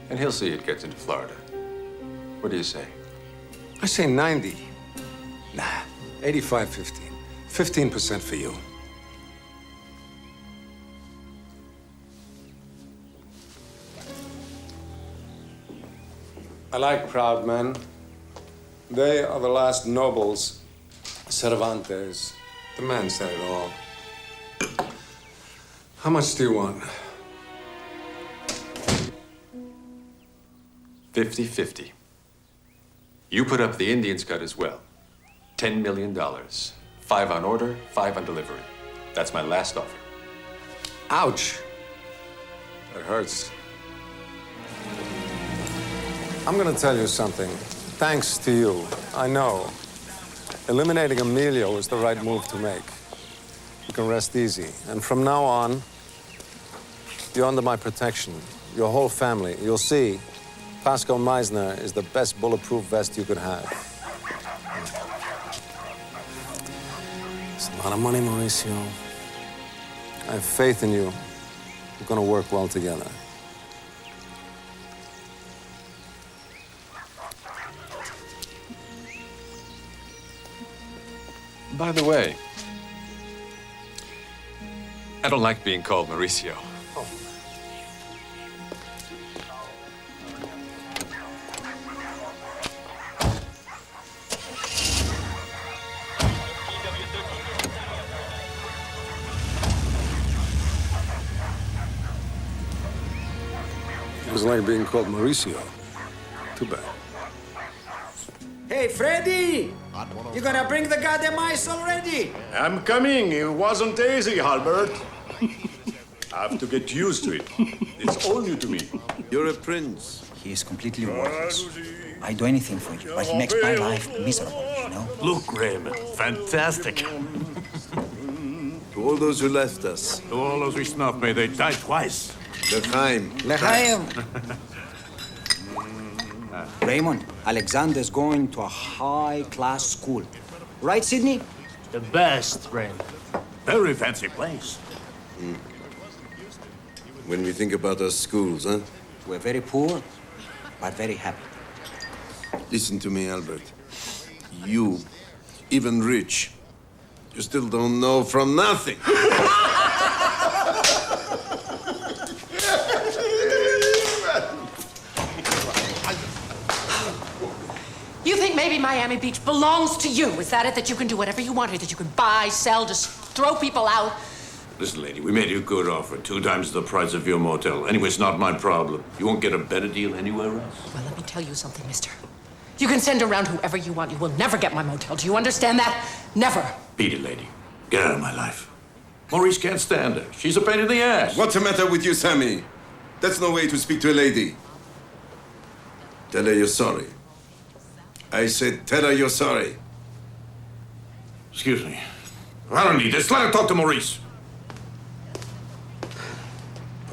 Speaker 3: And he'll see it gets into Florida. What do you say?
Speaker 16: I say 90. Nah, 85-15. 15% for you. I like proud men. They are the last nobles. Cervantes. The man said it all. How much do you want?
Speaker 3: 50-50. You put up the Indian's cut as well. $10 million. 5 on order, 5 on delivery. That's my last offer.
Speaker 16: Ouch. That hurts. I'm gonna tell you something. Thanks to you, I know. Eliminating Emilio is the right move to make. You can rest easy. And from now on, you're under my protection. Your whole family. You'll see, Pasco Maisner is the best bulletproof vest you could have. It's a lot of money, Mauricio. I have faith in you. We're gonna work well together.
Speaker 3: By the way, I don't like being called Mauricio.
Speaker 16: Oh. It was like being called Mauricio. Too bad.
Speaker 1: Hey, Freddy! You gonna bring the goddamn ice already?
Speaker 8: I'm coming. It wasn't easy, Albert. I have to get used to it. It's all new to me.
Speaker 4: You're a prince.
Speaker 1: He is completely worthless. I'd do anything for you, but he makes my life miserable, you know?
Speaker 8: Look, Raymond, fantastic.
Speaker 21: To all those who left us.
Speaker 8: To all those we snuffed, may they die twice.
Speaker 21: L'chaim.
Speaker 1: L'chaim. Raymond, Alexander's going to a high-class school. Right, Sydney?
Speaker 14: The best, Raymond.
Speaker 8: Very fancy place.
Speaker 21: When we think about our schools, huh?
Speaker 1: We're very poor, but very happy.
Speaker 21: Listen to me, Albert. You, even rich, you still don't know from nothing.
Speaker 20: You think maybe Miami Beach belongs to you? Is that it? That you can do whatever you want here? That you can buy, sell, just throw people out?
Speaker 8: Listen, lady, we made you a good offer. 2 times the price of your motel. Anyway, it's not my problem. You won't get a better deal anywhere else.
Speaker 20: Well, let me tell you something, mister. You can send around whoever you want. You will never get my motel. Do you understand that? Never.
Speaker 8: Beat it, lady. Get out of my life. Maurice can't stand her. She's a pain in the ass.
Speaker 21: What's the matter with you, Sammy? That's no way to speak to a lady. Tell her you're sorry. I said, tell her you're sorry.
Speaker 8: Excuse me. I don't need this. Let her talk to Maurice.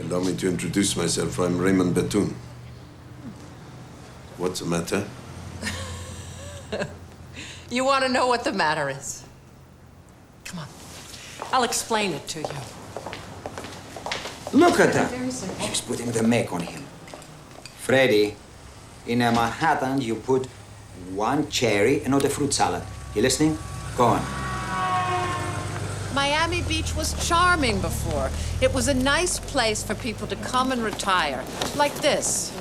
Speaker 21: Allow me to introduce myself. I'm Raymond Bettoun. What's the matter?
Speaker 20: You want to know what the matter is? Come on. I'll explain it to you.
Speaker 1: Look at that. She's putting the make on him. Freddy, in a Manhattan, you put 1 cherry and not a fruit salad. You listening? Go on.
Speaker 20: Miami Beach was charming before. It was a nice place for people to come and retire. Like this.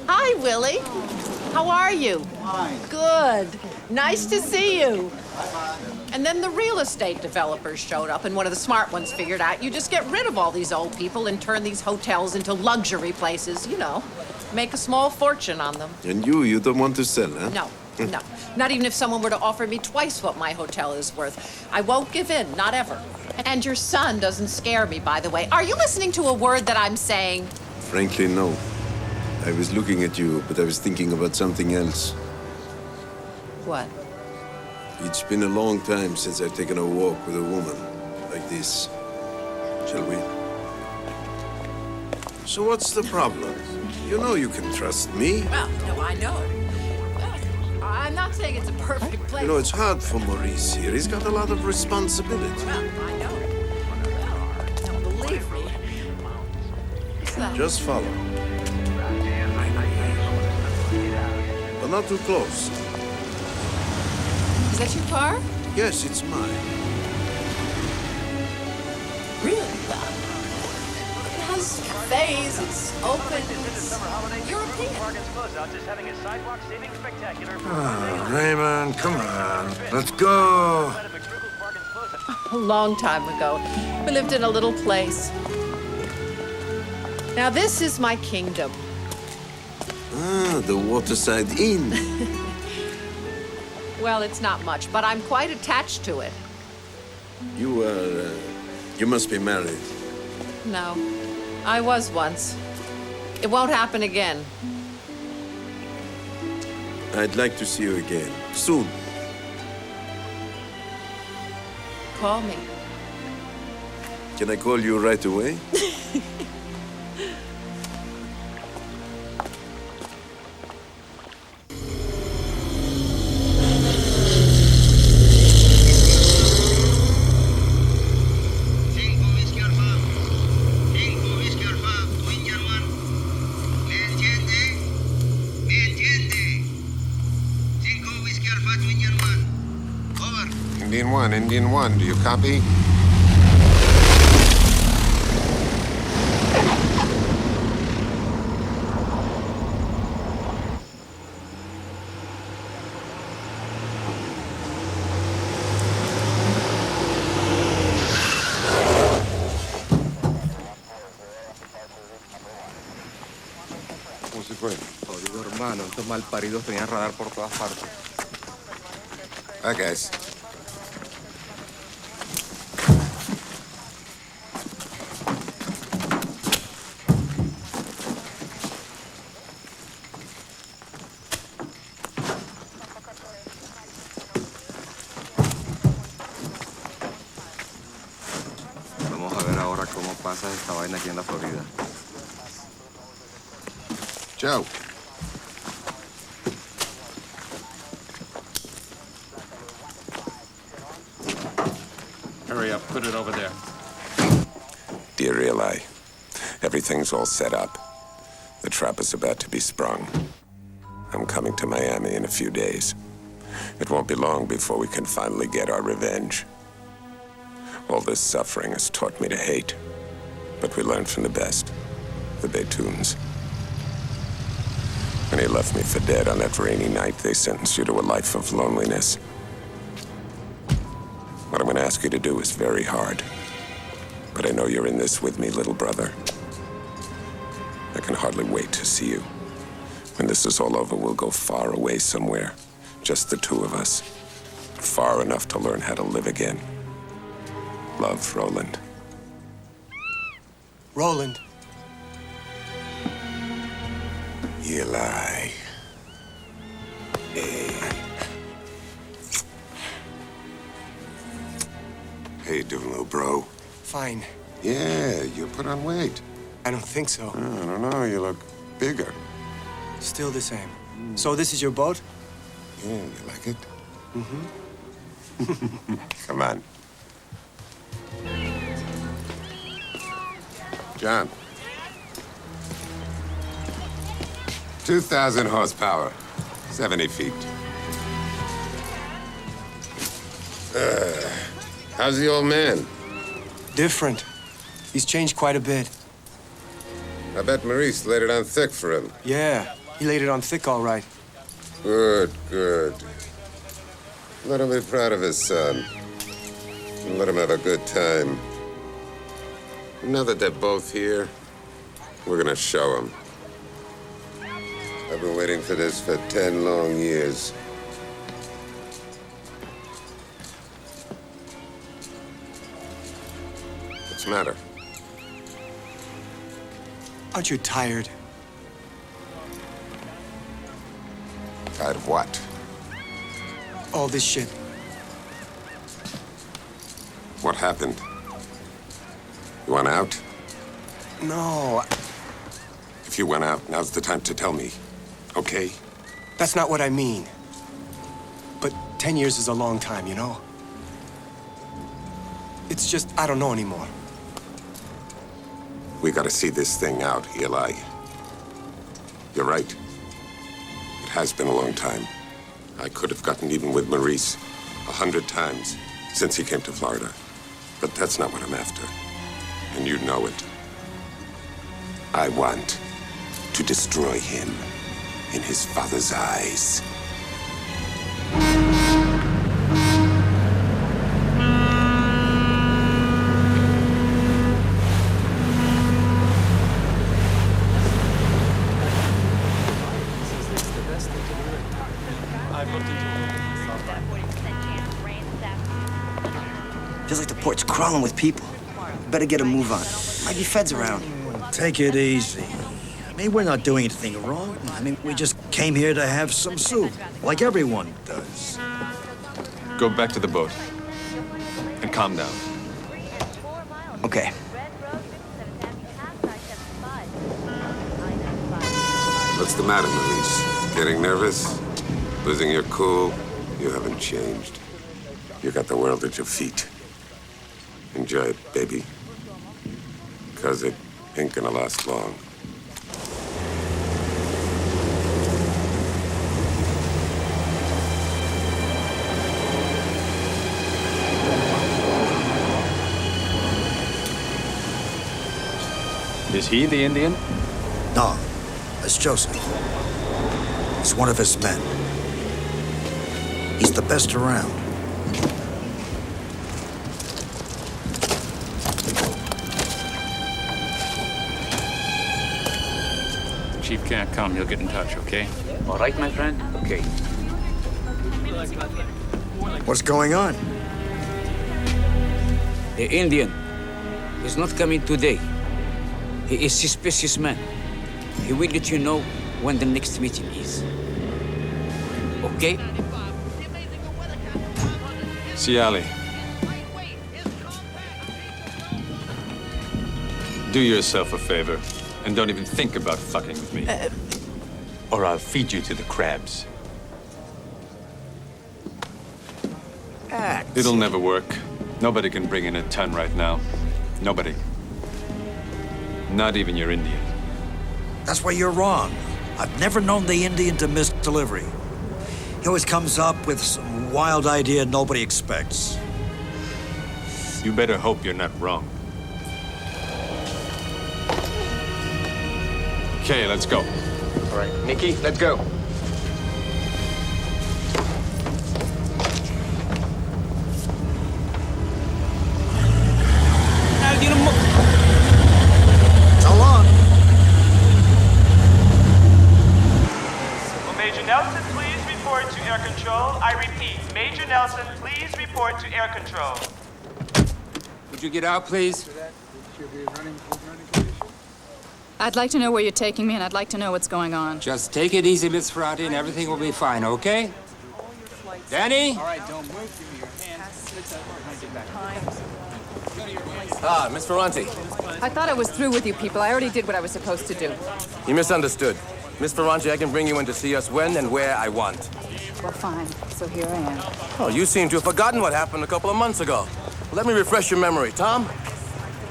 Speaker 20: Hi, Willie. How are you?
Speaker 18: Fine.
Speaker 20: Good. Nice to see you. And then the real estate developers showed up, and one of the smart ones figured out you just get rid of all these old people and turn these hotels into luxury places, you know. Make a small fortune on them.
Speaker 21: And you don't want to sell, huh?
Speaker 20: No. No, not even if someone were to offer me twice what my hotel is worth. I won't give in, not ever. And your son doesn't scare me, by the way. Are you listening to a word that I'm saying?
Speaker 21: Frankly, no. I was looking at you, but I was thinking about something else.
Speaker 20: What?
Speaker 21: It's been a long time since I've taken a walk with a woman like this. Shall we? So what's the problem? You know you can trust me.
Speaker 20: Well, no, I know. I'm not saying it's a perfect place.
Speaker 21: You know, it's hard for Maurice here. He's got a lot of responsibility.
Speaker 20: Well, I know. Well, no, believe me. What's that?
Speaker 21: Just follow. But not too close.
Speaker 20: Is that your car?
Speaker 21: Yes, it's mine.
Speaker 20: Really? Well, it has cafes, it's open, it's European.
Speaker 21: Oh, Raymond, come on. Let's go.
Speaker 20: A long time ago, we lived in a little place. Now, this is my kingdom.
Speaker 21: Ah, the Waterside Inn.
Speaker 20: Well, it's not much, but I'm quite attached to it.
Speaker 21: You must be married.
Speaker 20: No, I was once. It won't happen again.
Speaker 21: I'd like to see you again, soon.
Speaker 20: Call me.
Speaker 21: Can I call you right away?
Speaker 16: Indian 1, do you copy? ¿Cómo se fue?
Speaker 11: Jodido hermano, estos malparidos tenían radar por todas partes.
Speaker 16: Hi, guys.
Speaker 11: Vamos a ver ahora cómo pasa esta vaina aquí en la Florida.
Speaker 16: Joe.
Speaker 3: Hurry up, put it over there.
Speaker 10: Dear Eli, everything's all set up. The trap is about to be sprung. I'm coming to Miami in a few days. It won't be long before we can finally get our revenge. All this suffering has taught me to hate, but we learned from the best, the Bettouns. When he left me for dead on that rainy night, they sentenced you to a life of loneliness. What I'm going to ask you to do is very hard. But I know you're in this with me, little brother. I can hardly wait to see you. When this is all over, we'll go far away somewhere. Just the two of us. Far enough to learn how to live again. Love, Roland.
Speaker 11: Roland.
Speaker 10: Eli. Hey. How you doing, little bro?
Speaker 11: Fine.
Speaker 10: Yeah, you put on weight.
Speaker 11: I don't think so.
Speaker 10: I don't know, you look bigger.
Speaker 11: Still the same. So this is your boat?
Speaker 10: Yeah, you like it?
Speaker 11: Mm-hmm.
Speaker 10: Come on. John. 2,000 horsepower, 70 feet. How's the old man?
Speaker 11: Different. He's changed quite a bit.
Speaker 10: I bet Maurice laid it on thick for him.
Speaker 11: Yeah, he laid it on thick, all right.
Speaker 10: Good, good. Let him be proud of his son. And let him have a good time. Now that they're both here, we're gonna show them. I've been waiting for this for 10 long years. What's the matter?
Speaker 11: Aren't you tired?
Speaker 10: Tired of what?
Speaker 18: All this shit.
Speaker 10: What happened? You want out?
Speaker 18: No,
Speaker 10: If you went out, now's the time to tell me. Okay?
Speaker 18: that's not what I mean. But 10 years is a long time, you know? It's just, I don't know anymore.
Speaker 10: We gotta see this thing out, Eli. You're right. It has been a long time. I could have gotten even with Maurice 100 times since he came to Florida. But that's not what I'm after. And you know it. I want to destroy him in his father's eyes.
Speaker 18: Feels like the port's crawling with people. Better get a move on. Might be feds around.
Speaker 4: Take it easy. I mean, we're not doing anything wrong. I mean, we just came here to have some soup, like everyone does.
Speaker 3: Go back to the boat. And calm down.
Speaker 18: Okay.
Speaker 10: What's the matter, Maurice? Getting nervous? Losing your cool? You haven't changed. You got the world at your feet. Enjoy it, baby. 'Cause it ain't gonna last long.
Speaker 3: Is he the Indian?
Speaker 4: No, it's Joseph. He's one of his men. He's the best around.
Speaker 12: Chief can't come. He'll get in touch, okay?
Speaker 1: All right, my friend? Okay.
Speaker 4: What's going on?
Speaker 1: The Indian is not coming today. He is a suspicious man. He will let you know when the next meeting is. Okay?
Speaker 3: See, Ali. Do yourself a favor and don't even think about fucking with me. Or I'll feed you to the crabs. It'll never work. Nobody can bring in a ton right now. Nobody. Not even your Indian.
Speaker 4: That's why you're wrong. I've never known the Indian to miss delivery. He always comes up with some wild idea nobody expects.
Speaker 3: You better hope you're not wrong. Okay, let's go.
Speaker 18: All right, Nikki, let's go.
Speaker 4: So long.
Speaker 9: Will Major Nelson please report to air control? I repeat, Major Nelson, please report to air control.
Speaker 19: Would you get out, please?
Speaker 15: I'd like to know where you're taking me, and I'd like to know what's going on.
Speaker 19: Just take it easy, Miss Ferrati, and everything will be fine, okay? Danny?
Speaker 9: All right, don't move. Give me your hands.
Speaker 11: Ah, Miss Ferranti.
Speaker 20: I thought I was through with you people. I already did what I was supposed to do.
Speaker 11: You misunderstood. Miss Ferranti, I can bring you in to see us when and where I want.
Speaker 15: Well, fine. So here I am.
Speaker 11: Oh, you seem to have forgotten what happened a couple of months ago. Let me refresh your memory. Tom?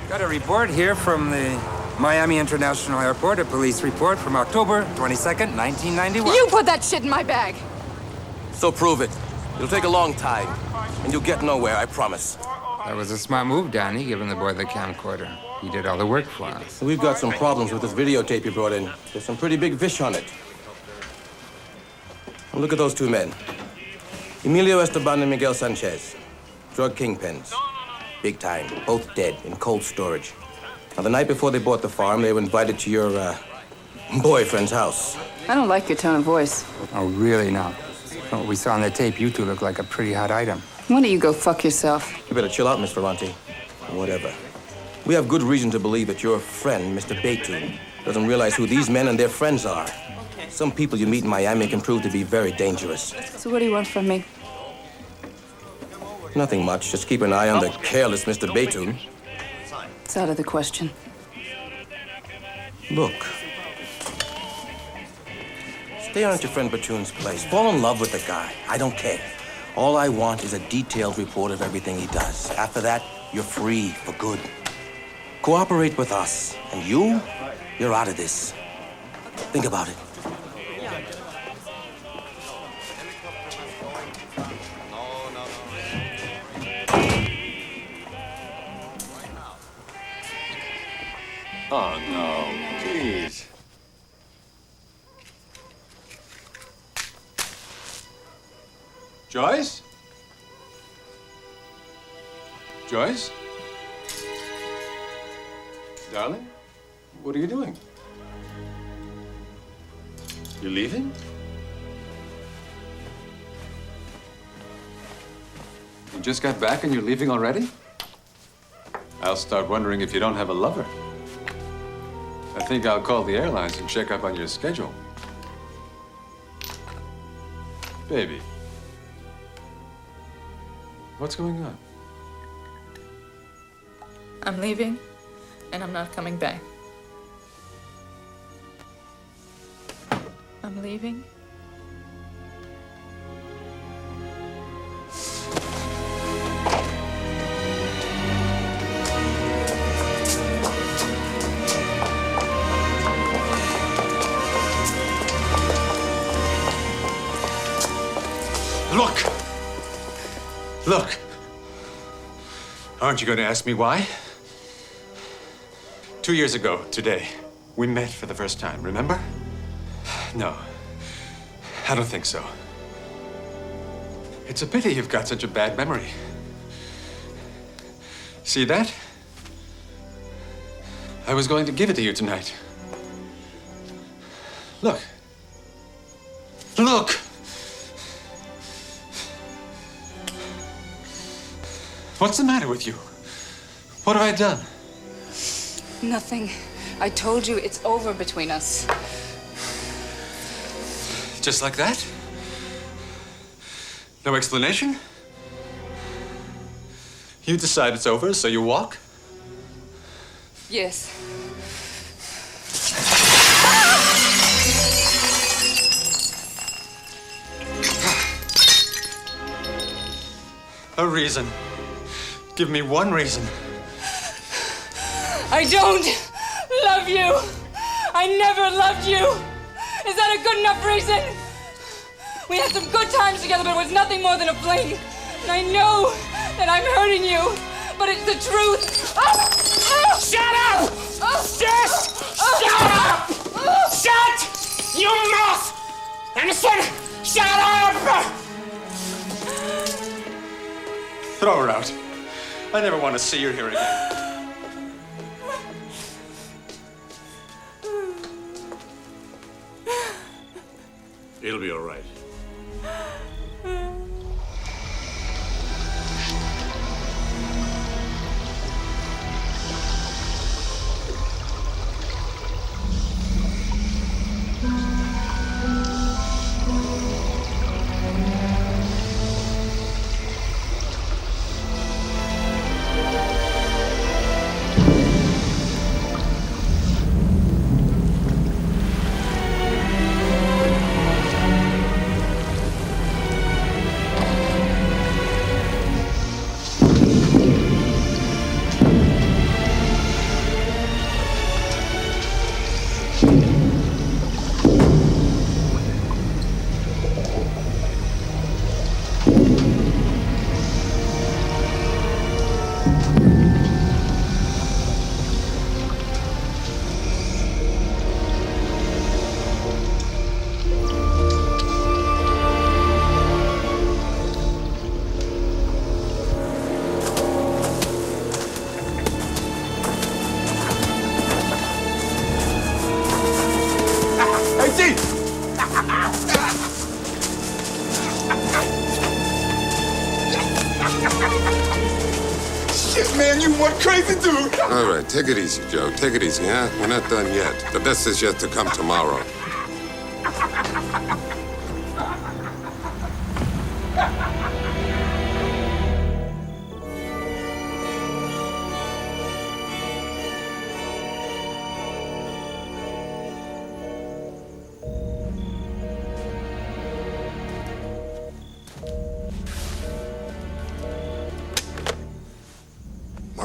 Speaker 19: Got a report here from the Miami International Airport, a police report from October 22nd, 1991.
Speaker 20: You put that shit in my bag!
Speaker 11: So prove it. It'll take a long time, and you'll get nowhere, I promise.
Speaker 19: That was a smart move, Danny, giving the boy the camcorder. He did all the work for us.
Speaker 11: We've got some problems with this videotape you brought in. There's some pretty big fish on it. Now look at those two men. Emilio Esteban and Miguel Sanchez. Drug kingpins. Big time. Both dead in cold storage. Now, the night before they bought the farm, they were invited to your, boyfriend's house.
Speaker 15: I don't like your tone of voice.
Speaker 19: Oh, really now? From what we saw on the tape, you two look like a pretty hot item.
Speaker 15: Why don't you go fuck yourself?
Speaker 11: You better chill out, Miss Ferranti. Whatever. We have good reason to believe that your friend, Mr. Bettoun, doesn't realize who these men and their friends are. Some people you meet in Miami can prove to be very dangerous.
Speaker 7: So what do you want from me?
Speaker 11: Nothing much. Just keep an eye on the careless Mr. Bettoun.
Speaker 7: It's out of the question.
Speaker 11: Look. Stay on at your friend Bettoun's place. Fall in love with the guy. I don't care. All I want is a detailed report of everything he does. After that, you're free for good. Cooperate with us. And you're out of this. Think about it.
Speaker 3: Oh, no, please. Joyce? Joyce? Darling, what are you doing? You leaving? You just got back and you're leaving already? I'll start wondering if you don't have a lover. I think I'll call the airlines and check up on your schedule. Baby. What's going on?
Speaker 7: I'm leaving, and I'm not coming back. I'm leaving.
Speaker 3: Look. Aren't you going to ask me why? 2 years ago, today, we met for the first time, remember? No, I don't think so. It's a pity you've got such a bad memory. See that? I was going to give it to you tonight. Look. Look! What's the matter with you? What have I done?
Speaker 7: Nothing. I told you it's over between us.
Speaker 3: Just like that? No explanation? You decide it's over, so you walk?
Speaker 7: Yes.
Speaker 3: A reason. Give me one reason.
Speaker 7: I don't love you. I never loved you. Is that a good enough reason? We had some good times together, but it was nothing more than a fling. And I know that I'm hurting you, but it's the truth.
Speaker 9: Shut up! Just shut up! Shut your mouth! Understand? Shut up!
Speaker 3: Throw her out. I never want to see her here again.
Speaker 8: It'll be all right.
Speaker 21: Shit, man, you one crazy dude.
Speaker 10: All right, take it easy, Joe. Take it easy, huh? We're not done yet. The best is yet to come tomorrow.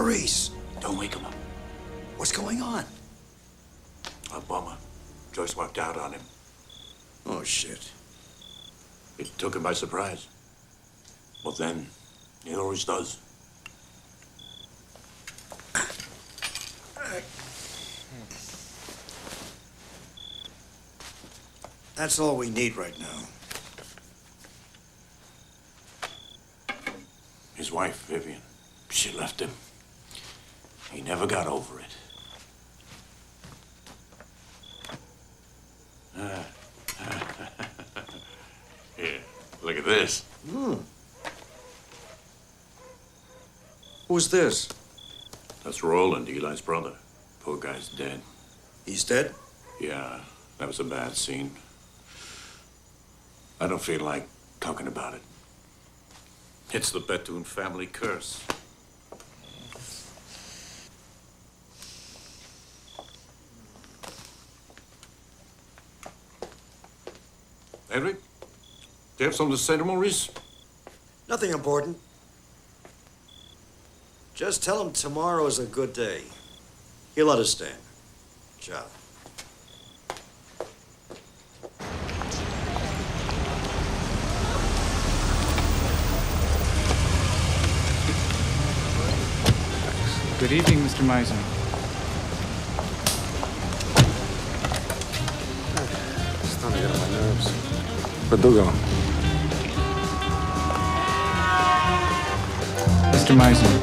Speaker 4: Maurice!
Speaker 8: Don't wake him up.
Speaker 4: What's going on?
Speaker 8: A bummer. Joyce walked out on him.
Speaker 4: Oh, shit.
Speaker 8: It took him by surprise. But then, it always does.
Speaker 4: That's all we need right now.
Speaker 8: His wife, Vivian, she left him. He never got over it. Here, look at this.
Speaker 4: Who's this?
Speaker 8: That's Roland, Eli's brother. Poor guy's dead.
Speaker 4: He's dead?
Speaker 8: Yeah, that was a bad scene. I don't feel like talking about it. It's the Bettoun family curse. Henrik, do you have something to say to Maurice?
Speaker 4: Nothing important. Just tell him tomorrow's a good day. He'll understand. Ciao.
Speaker 13: Good evening, Mr. Maisner.
Speaker 16: It's starting to get on my nerves. Verdugo.
Speaker 13: Mr. Maisner.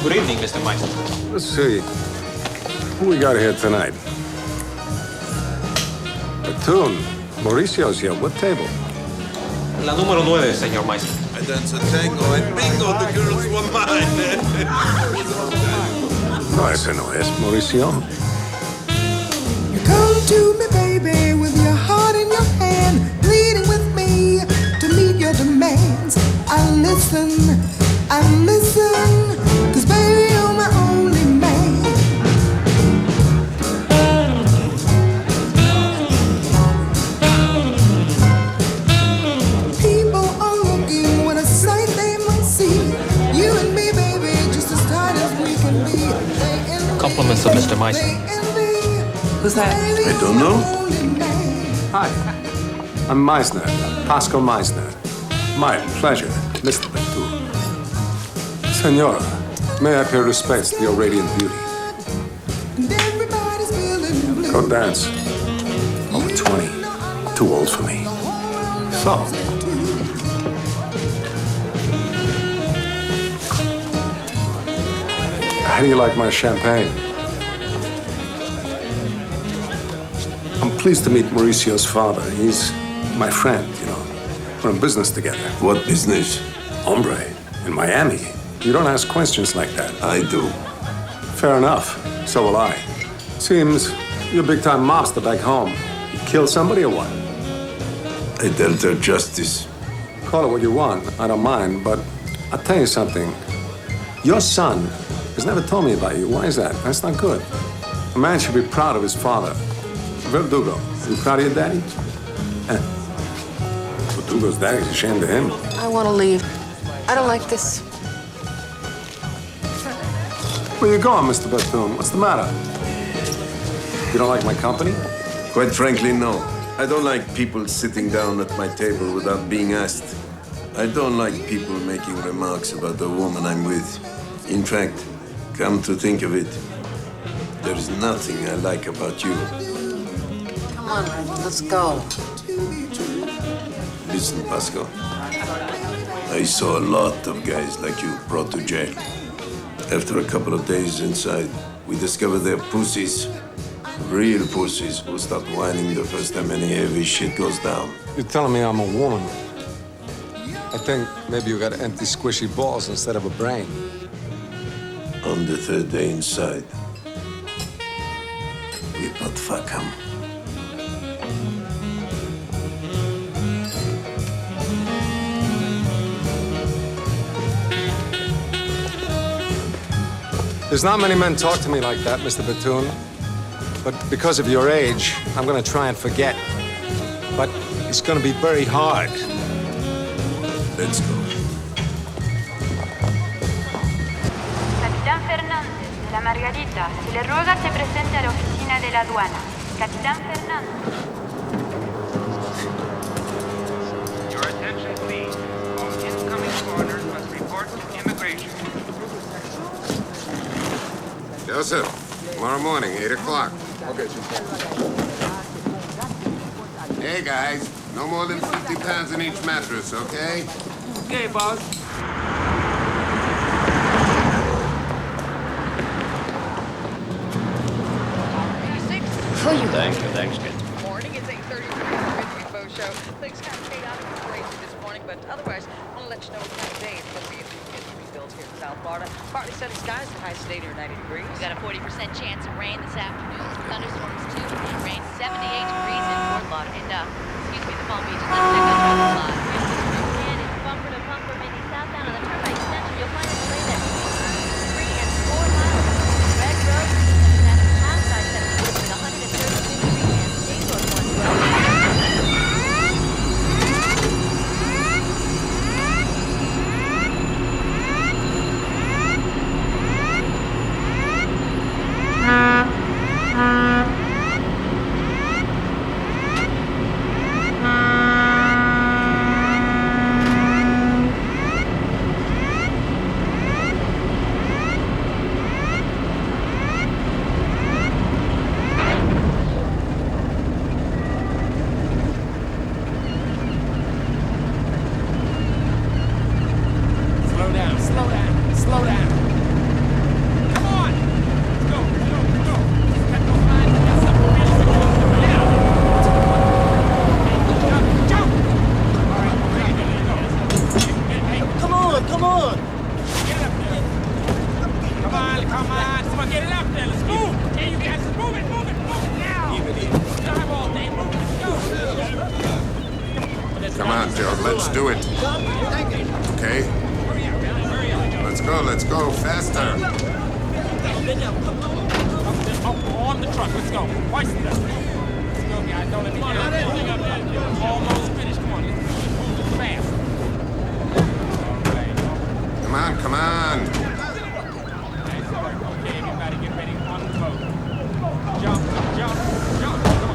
Speaker 17: Good evening, Mr. Maisner.
Speaker 16: Let's see. Who we got here tonight? Bettoun. Mauricio's here. What table?
Speaker 17: La número 9, señor Maisner.
Speaker 21: I danced a tango and bingo, the girls were mine.
Speaker 16: No, ese no es Mauricio.
Speaker 22: You come to me, baby, with your heart in your hand, pleading with me to meet your demands. I listen, 'cause baby, you're my only man. People are looking with a sight they must see. You and me, baby, just as tight as we can be.
Speaker 17: Compliments of Mr. Maisner.
Speaker 22: Who's that?
Speaker 21: I don't know.
Speaker 16: Hi. I'm Maisner. Pasco Maisner. My pleasure, Mr. Bettoun. Senora, may I pay respects to your radiant beauty? Go dance. Over 20. Too old for me. So. How do you like my champagne? I'm pleased to meet Mauricio's father. He's my friend, you know. We're in business together.
Speaker 21: What business?
Speaker 16: Hombre, in Miami. You don't ask questions like that.
Speaker 21: I do.
Speaker 16: Fair enough. So will I. Seems you're a big-time mobster back home. You kill somebody or what?
Speaker 21: I dealt her justice.
Speaker 16: Call it what you want. I don't mind, but I'll tell you something. Your son has never told me about you. Why is that? That's not good. A man should be proud of his father. Verdugo, you proud of your daddy? Verdugo's daddy's ashamed of him.
Speaker 20: I want to leave. I don't like this.
Speaker 16: Where you going, Mr. Bettoun? What's the matter? You don't like my company?
Speaker 21: Quite frankly, no. I don't like people sitting down at my table without being asked. I don't like people making remarks about the woman I'm with. In fact, come to think of it, there's nothing I like about you.
Speaker 20: Come on, let's go.
Speaker 21: Listen, Pasco. I saw a lot of guys like you brought to jail. After a couple of days inside, we discovered they're pussies. Real pussies who start whining the first time any heavy shit goes down.
Speaker 16: You're telling me I'm a woman. I think maybe you got empty, squishy balls instead of a brain.
Speaker 21: On the third day inside, we butt fuck him.
Speaker 16: There's not many men talk to me like that, Mr. Bettoun. But because of your age, I'm gonna try and forget. But it's gonna be very hard.
Speaker 21: Let's go.
Speaker 2: Margarita, se le ruega se presente a la oficina de la aduana. Capitán Fernando.
Speaker 19: Your attention, please. All incoming foreigners must report to immigration.
Speaker 10: Joseph, tomorrow morning, 8 o'clock.
Speaker 16: Okay,
Speaker 10: Hey, guys. No more than 50 pounds in each mattress, okay?
Speaker 19: Okay, boss.
Speaker 12: Thanks, kid.
Speaker 5: Morning, it's 8:30 for the show. Things kind of chaotic and crazy this morning, but otherwise, I want to let you know what kind of day it's going to be as we get rebuilt here in South Florida. Partly sunny skies, the high today near 90 degrees.
Speaker 6: We've got a 40% chance of rain this afternoon. Thunderstorms too. Rain 78 degrees in Fort Lauderdale. Excuse me, the Palm Beach is up there. And it's bumper to bumper, maybe southbound on the Turnpike Center. You'll find a delay there. 3 and 4 miles. Red Road, past I-70 with 132 degrees and State Road 112.
Speaker 19: Slow down. Come on. Let's go. Got no line. Got something really secure. Now. Jump. All right, hey, come on. Get up there. Come on. Someone get it up there. Let's move. Hey, you guys, move it now. Drive all day. Move it.
Speaker 10: Come on, Joe. Let's do it. Okay? Let's go. Faster.
Speaker 19: On the truck. Let's go. Hoist it up. Let's go, guys. Don't let me get up. Almost finished. Come on. Let's move fast.
Speaker 10: Come on.
Speaker 19: Okay, everybody get ready. Unload. Jump. Come on.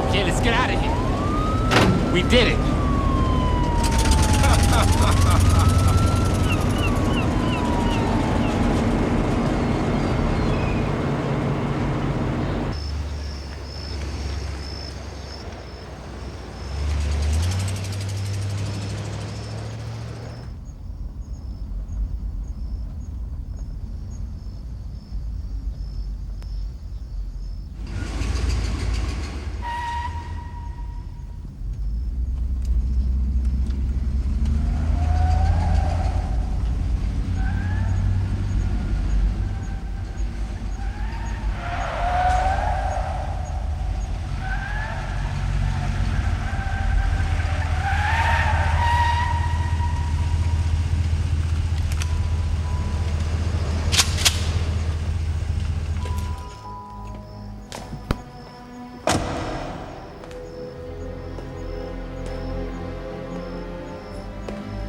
Speaker 19: Okay, let's get out of here. We did it.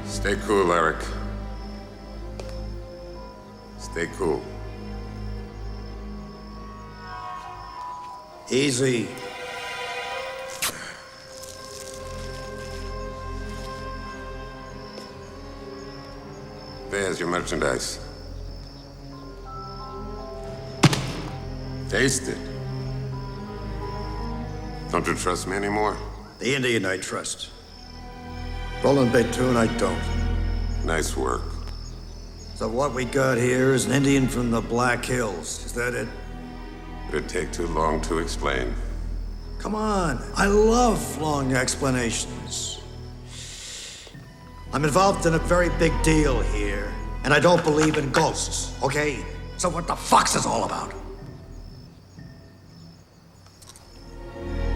Speaker 10: Stay cool, Eric. Stay cool.
Speaker 4: Easy.
Speaker 10: There's your merchandise. Taste it. Don't you trust me anymore?
Speaker 4: The Indian I trust. Raymond Bettoun I don't.
Speaker 10: Nice work.
Speaker 4: So what we got here is an Indian from the Black Hills. Is that it?
Speaker 10: It'd take too long to explain.
Speaker 4: Come on. I love long explanations. I'm involved in a very big deal here, and I don't believe in ghosts, okay? So what the fuck's this all about?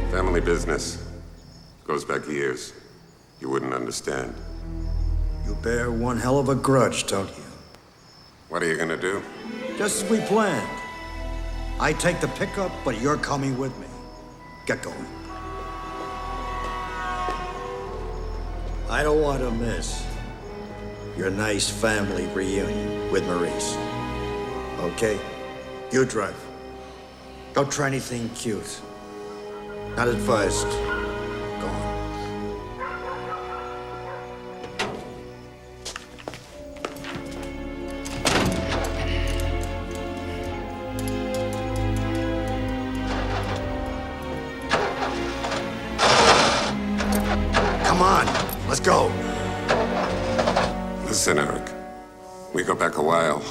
Speaker 10: Family business. Goes back years. You wouldn't understand.
Speaker 4: You bear one hell of a grudge, don't you?
Speaker 10: What are you gonna do?
Speaker 4: Just as we planned. I take the pickup, but you're coming with me. Get going. I don't want to miss. your nice family reunion with Maurice. Okay? You drive. Don't try anything cute. Not advised. Go on. Come on, let's go.
Speaker 10: Listen, Eric. We go back a while.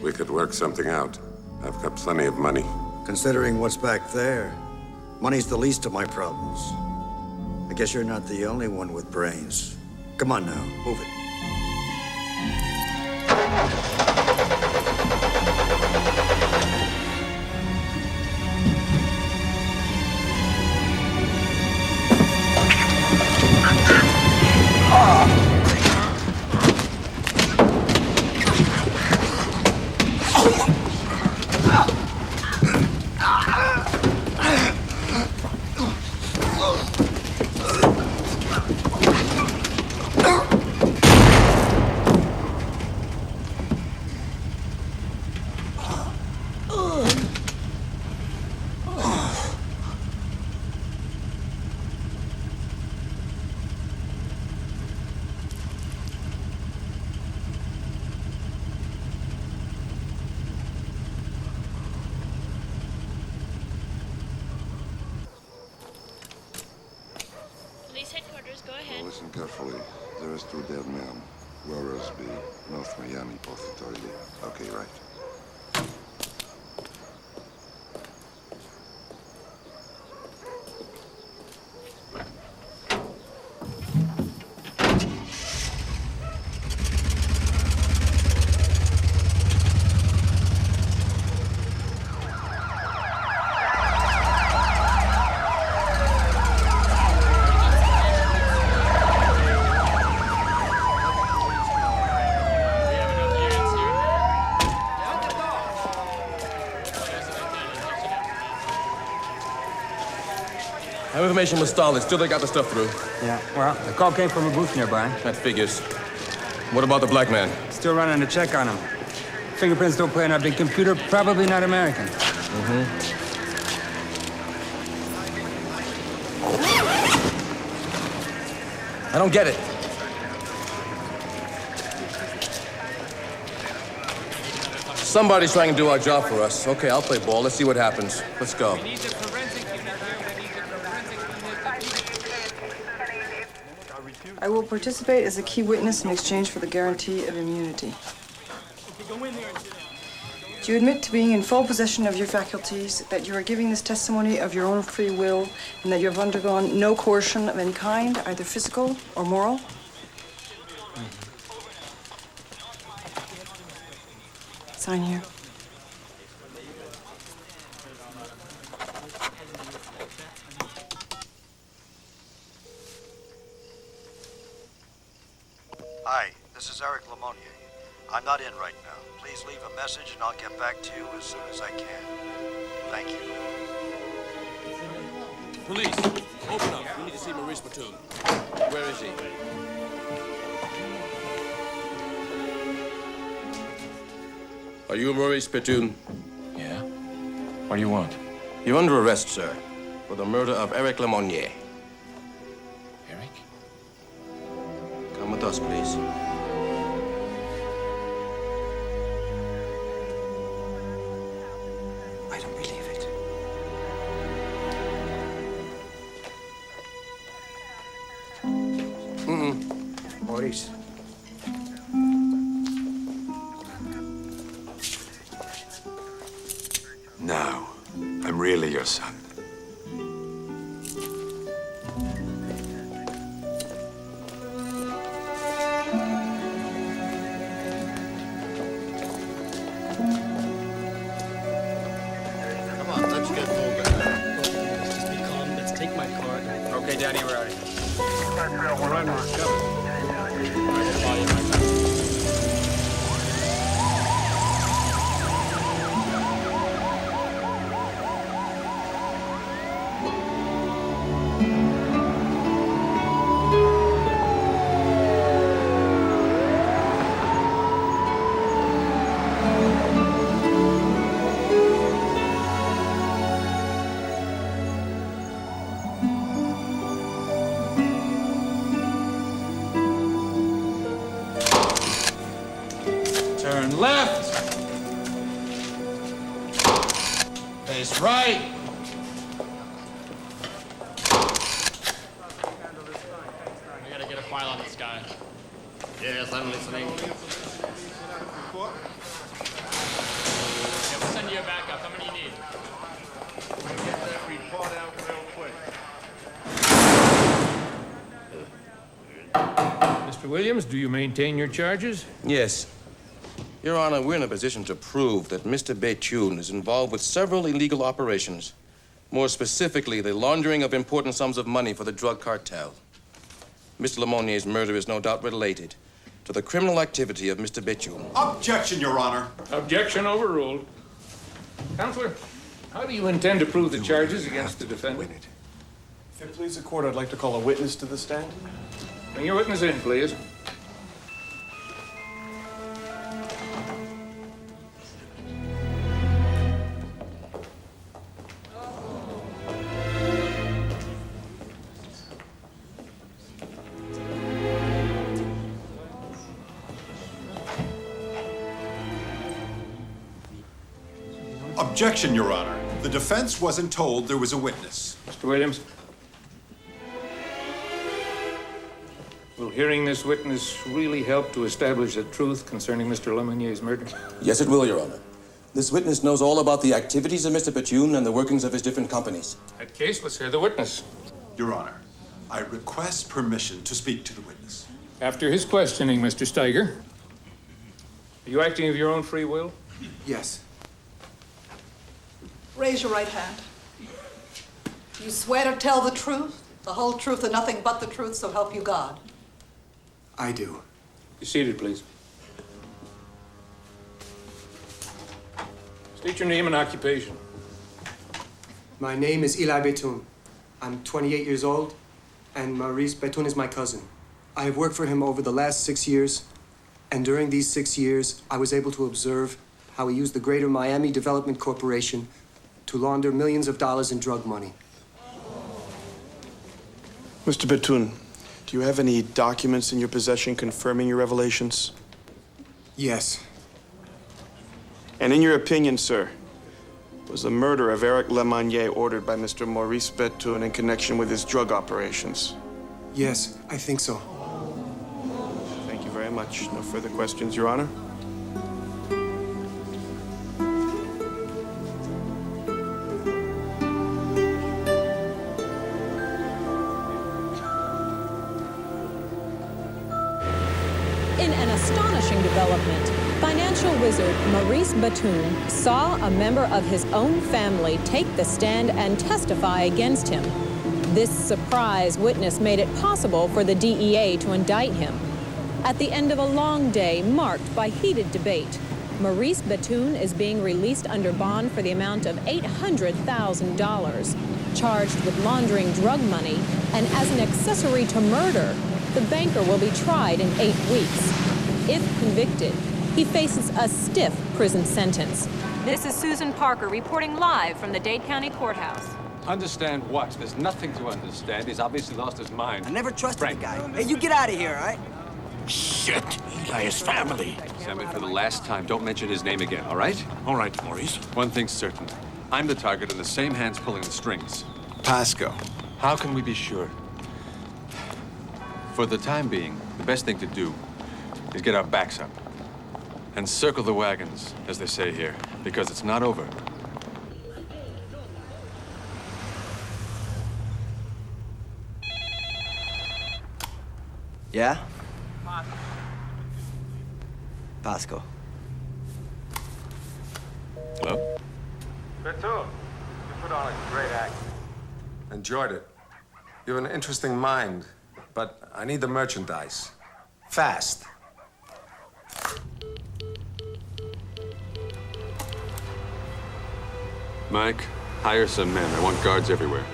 Speaker 10: We could work something out. I've got plenty of money.
Speaker 4: Considering what's back there, money's the least of my problems. I guess you're not the only one with brains. Come on now, move it.
Speaker 10: Listen carefully. There is 2 dead men. Rowersby, North Miami, both toilet. Okay, right.
Speaker 11: Information was stolen. Still they got the stuff through.
Speaker 1: Yeah, well, the call came from a booth nearby.
Speaker 11: That figures. What about the black man?
Speaker 1: Still running a check on him. Fingerprints don't play on our big computer. Probably not American.
Speaker 11: I don't get it. Somebody's trying to do our job for us. Okay, I'll play ball. Let's see what happens. Let's go.
Speaker 14: I will participate as a key witness in exchange for the guarantee of immunity. Do you admit to being in full possession of your faculties, that you are giving this testimony of your own free will, and that you have undergone no coercion of any kind, either physical or moral? Sign here.
Speaker 4: Hi, this is Eric Lemonnier. I'm not in right now. Please leave a message and I'll get back to you as soon as I can. Thank you.
Speaker 11: Police, open up. We need to see Maurice Bettoun. Where is he? Are you Maurice Bettoun?
Speaker 23: Yeah? What do you want?
Speaker 11: You're under arrest, sir, for the murder of Eric Lemonnier.
Speaker 23: Eric?
Speaker 11: Come with us, please.
Speaker 18: I don't believe it.
Speaker 11: Maurice.
Speaker 3: Now, I'm really your son.
Speaker 11: Come on, let's get moving.
Speaker 17: Let's just be calm. Let's take my card.
Speaker 1: Okay, Danny, we're out of here.
Speaker 11: We're under cover.
Speaker 19: And left. Face right.
Speaker 17: I gotta get a file on this guy. Yes, I'm listening. Yeah, we'll send you a backup. How many do you need?
Speaker 19: Get that report out real quick.
Speaker 7: Mr. Williams, do you maintain your charges?
Speaker 11: Yes. Your Honor, we're in a position to prove that Mr. Bettoun is involved with several illegal operations. More specifically, the laundering of important sums of money for the drug cartel. Mr. Lemonier's murder is no doubt related to the criminal activity of Mr. Bettoun.
Speaker 9: Objection, Your Honor.
Speaker 7: Objection overruled. Counselor, how do you intend to prove the charges against the defendant?
Speaker 18: If it please the court, I'd like to call a witness to the stand.
Speaker 7: Bring your witness in, please.
Speaker 9: Objection, Your Honor. The defense wasn't told there was a witness.
Speaker 7: Mr. Williams? Will hearing this witness really help to establish the truth concerning Mr. Lemonier's murder?
Speaker 11: Yes, it will, Your Honor. This witness knows all about the activities of Mr. Bettoun and the workings of his different companies.
Speaker 7: In that case, let's hear the witness.
Speaker 9: Your Honor, I request permission to speak to the witness.
Speaker 7: After his questioning, Mr. Steiger, are you acting of your own free will?
Speaker 18: Yes.
Speaker 15: Raise your right hand. You swear to tell the truth, the whole truth, and nothing but the truth, so help you God.
Speaker 18: I do.
Speaker 7: Be seated, please. State your name and occupation.
Speaker 18: My name is Eli Bettoun. I'm 28 years old, and Maurice Bettoun is my cousin. I have worked for him over the last 6 years, and during these 6 years, I was able to observe how he used the Greater Miami Development Corporation to launder millions of dollars in drug money.
Speaker 24: Mr. Bettoun, do you have any documents in your possession confirming your revelations?
Speaker 18: Yes.
Speaker 24: And in your opinion, sir, was the murder of Eric Lemonnier ordered by Mr. Maurice Bettoun in connection with his drug operations?
Speaker 18: Yes, I think so.
Speaker 24: Thank you very much. No further questions, Your Honor.
Speaker 25: In an astonishing development, financial wizard Maurice Bettoun saw a member of his own family take the stand and testify against him. This surprise witness made it possible for the DEA to indict him. At the end of a long day marked by heated debate, Maurice Bettoun is being released under bond for the amount of $800,000, charged with laundering drug money, and as an accessory to murder. The banker will be tried in 8 weeks. If convicted, he faces a stiff prison sentence.
Speaker 2: This is Susan Parker reporting live from the Dade County Courthouse.
Speaker 1: Understand what? There's nothing to understand. He's obviously lost his mind.
Speaker 26: I never trusted the guy. Hey, you get out of here, all right?
Speaker 8: Shit! Eli is family.
Speaker 3: Sammy, for the last time, don't mention his name again, all right?
Speaker 8: All right, Maurice.
Speaker 3: One thing's certain. I'm the target and the same hand's pulling the strings.
Speaker 24: Pasco.
Speaker 3: How can we be sure? For the time being, the best thing to do is get our backs up and circle the wagons, as they say here, because it's not over.
Speaker 26: Yeah? Pasco.
Speaker 3: Hello?
Speaker 16: Bettoun, you put on a great act. Enjoyed it. You have an interesting mind, but I need the merchandise. Fast.
Speaker 3: Mike, hire some men. I want guards everywhere.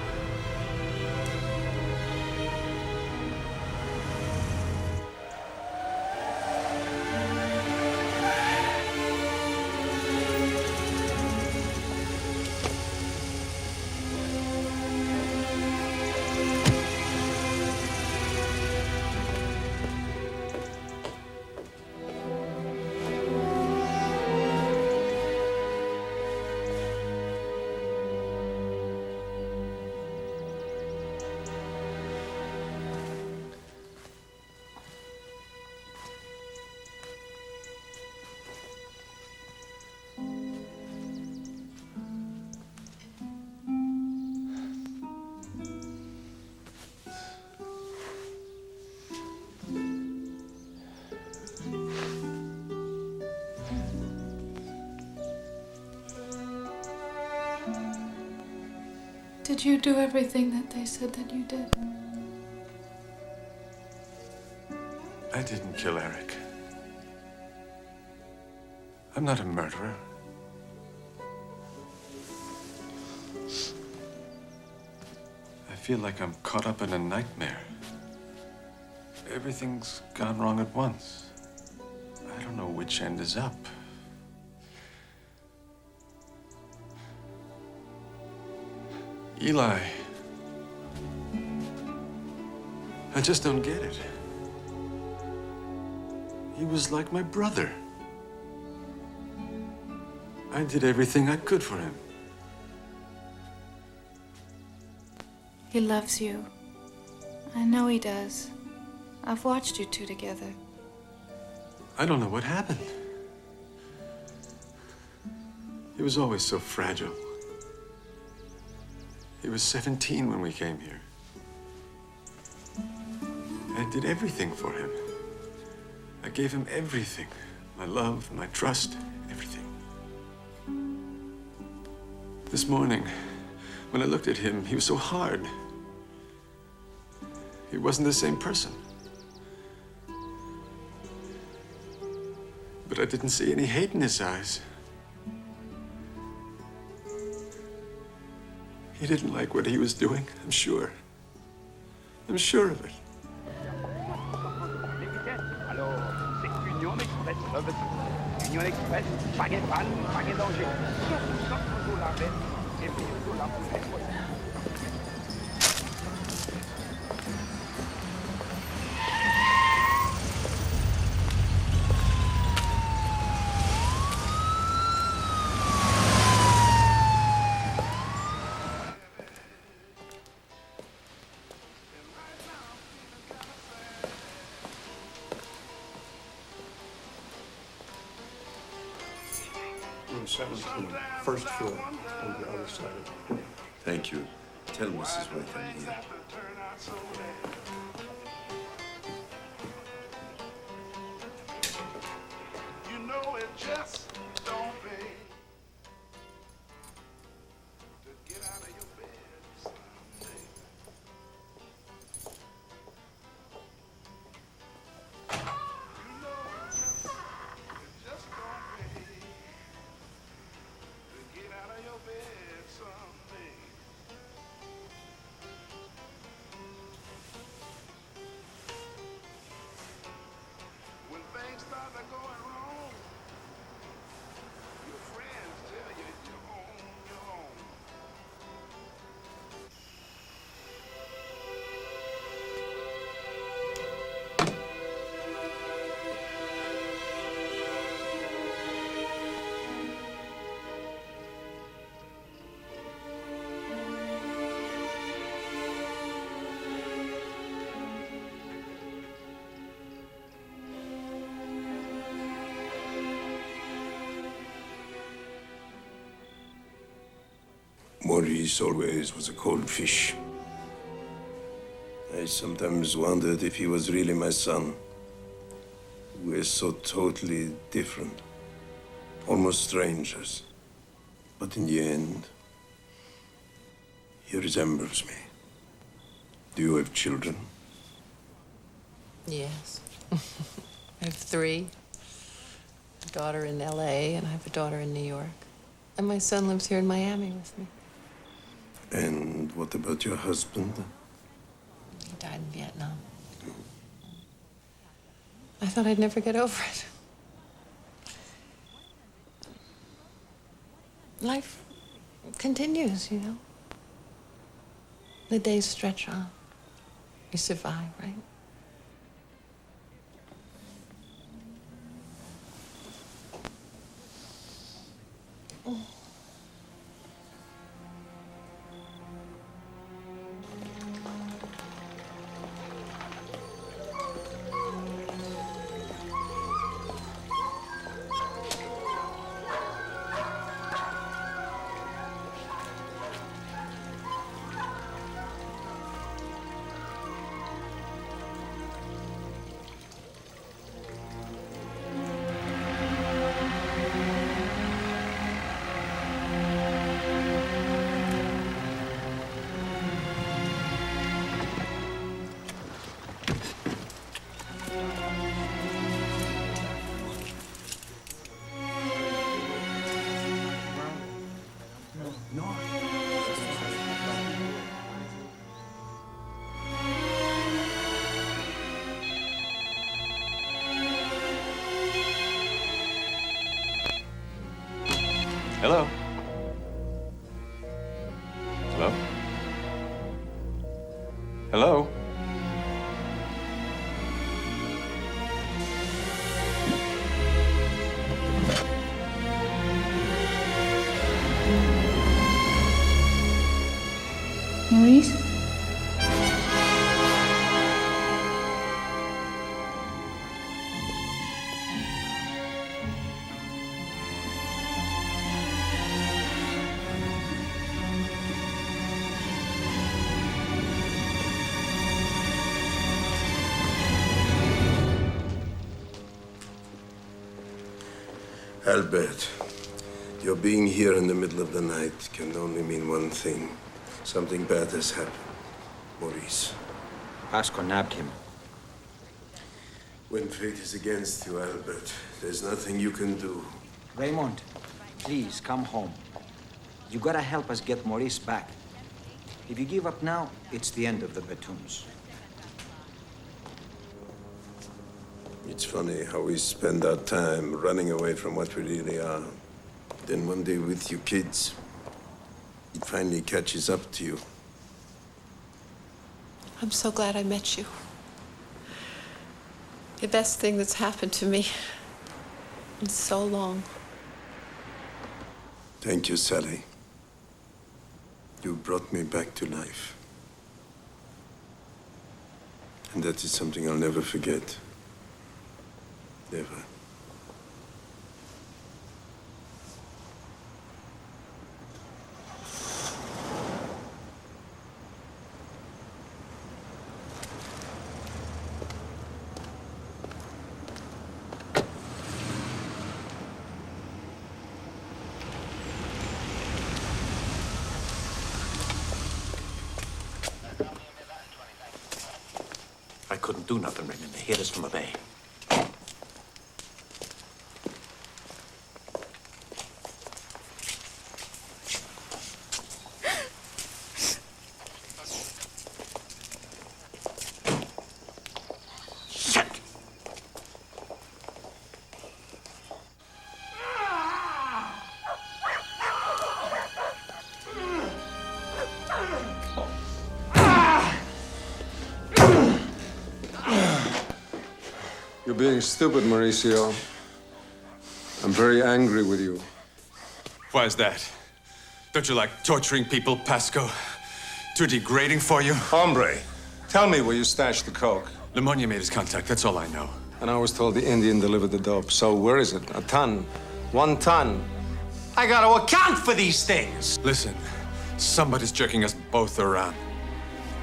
Speaker 5: Did you do everything that they said that you did?
Speaker 3: I didn't kill Eric. I'm not a murderer. I feel like I'm caught up in a nightmare. Everything's gone wrong at once. I don't know which end is up. Eli, I just don't get it. He was like my brother. I did everything I could for him.
Speaker 5: He loves you. I know he does. I've watched you two together.
Speaker 3: I don't know what happened. He was always so fragile. He was 17 when we came here. I did everything for him. I gave him everything. My love, my trust, everything. This morning, when I looked at him, he was so hard. He wasn't the same person. But I didn't see any hate in his eyes. He didn't like what he was doing, I'm sure. I'm sure of it.
Speaker 19: Union Express, Union Express, pas de panne, pas de danger. $60 et $1000 pour les voyages.
Speaker 24: Room 17, first floor, on the other side of the door.
Speaker 8: Thank you. Tell Mrs. White I'm here.
Speaker 19: You know it just don't pay to get out of your bed someday. You know it just don't pay to get out of your bed someday. When things start to going wrong, your friends tell you you're on your own.
Speaker 10: Maurice always was a cold fish. I sometimes wondered if he was really my son. We're so totally different, almost strangers. But in the end, he resembles me. Do you have children?
Speaker 12: Yes. I have 3. A daughter in LA, and I have a daughter in New York. And my son lives here in Miami with me.
Speaker 10: And what about your husband?
Speaker 12: He died in Vietnam. I thought I'd never get over it. Life continues, you know. The days stretch on. You survive, right?
Speaker 3: Hello? Hello? Hello?
Speaker 5: Maurice?
Speaker 10: Albert, your being here in the middle of the night can only mean one thing. Something bad has happened. Maurice.
Speaker 4: Pasco nabbed him.
Speaker 10: When fate is against you, Albert, there's nothing you can do.
Speaker 4: Raymond, please come home. You gotta help us get Maurice back. If you give up now, it's the end of the Bettouns.
Speaker 10: It's funny how we spend our time running away from what we really are. Then one day with your kids, it finally catches up to you.
Speaker 12: I'm so glad I met you. The best thing that's happened to me in so long.
Speaker 10: Thank you, Sally. You brought me back to life. And that is something I'll never forget. Never.
Speaker 8: I couldn't do nothing, Raymond. They hit us from a bay.
Speaker 16: You're being stupid, Mauricio. I'm very angry with you.
Speaker 3: Why is that? Don't you like torturing people, Pasco? Too degrading for you?
Speaker 16: Hombre, tell me where you stashed the coke.
Speaker 3: Lemonnier made his contact, that's all I know.
Speaker 16: And I was told the Indian delivered the dope. So where is it? A ton? 1 ton? I gotta account for these things!
Speaker 3: Listen, somebody's jerking us both around.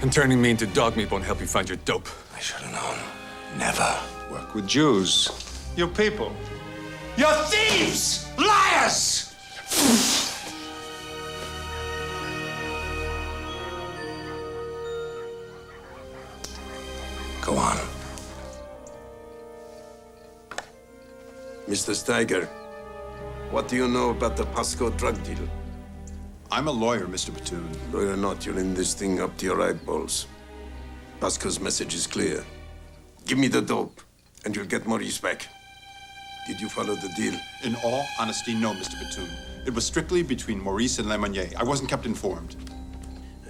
Speaker 3: And turning me into dog meat won't help you find your dope.
Speaker 10: I should have known. Never.
Speaker 16: Work with Jews. Your people.
Speaker 10: You're thieves! Liars! Go on. Mr. Steiger, what do you know about the Pasco drug deal?
Speaker 9: I'm a lawyer, Mr. Bettoun.
Speaker 10: Lawyer or not, you're in this thing up to your eyeballs. Pasco's message is clear. Give me the dope, and you'll get Maurice back. Did you follow the deal?
Speaker 9: In all honesty, no, Mr. Bettoun. It was strictly between Maurice and Lemonnier. I wasn't kept informed.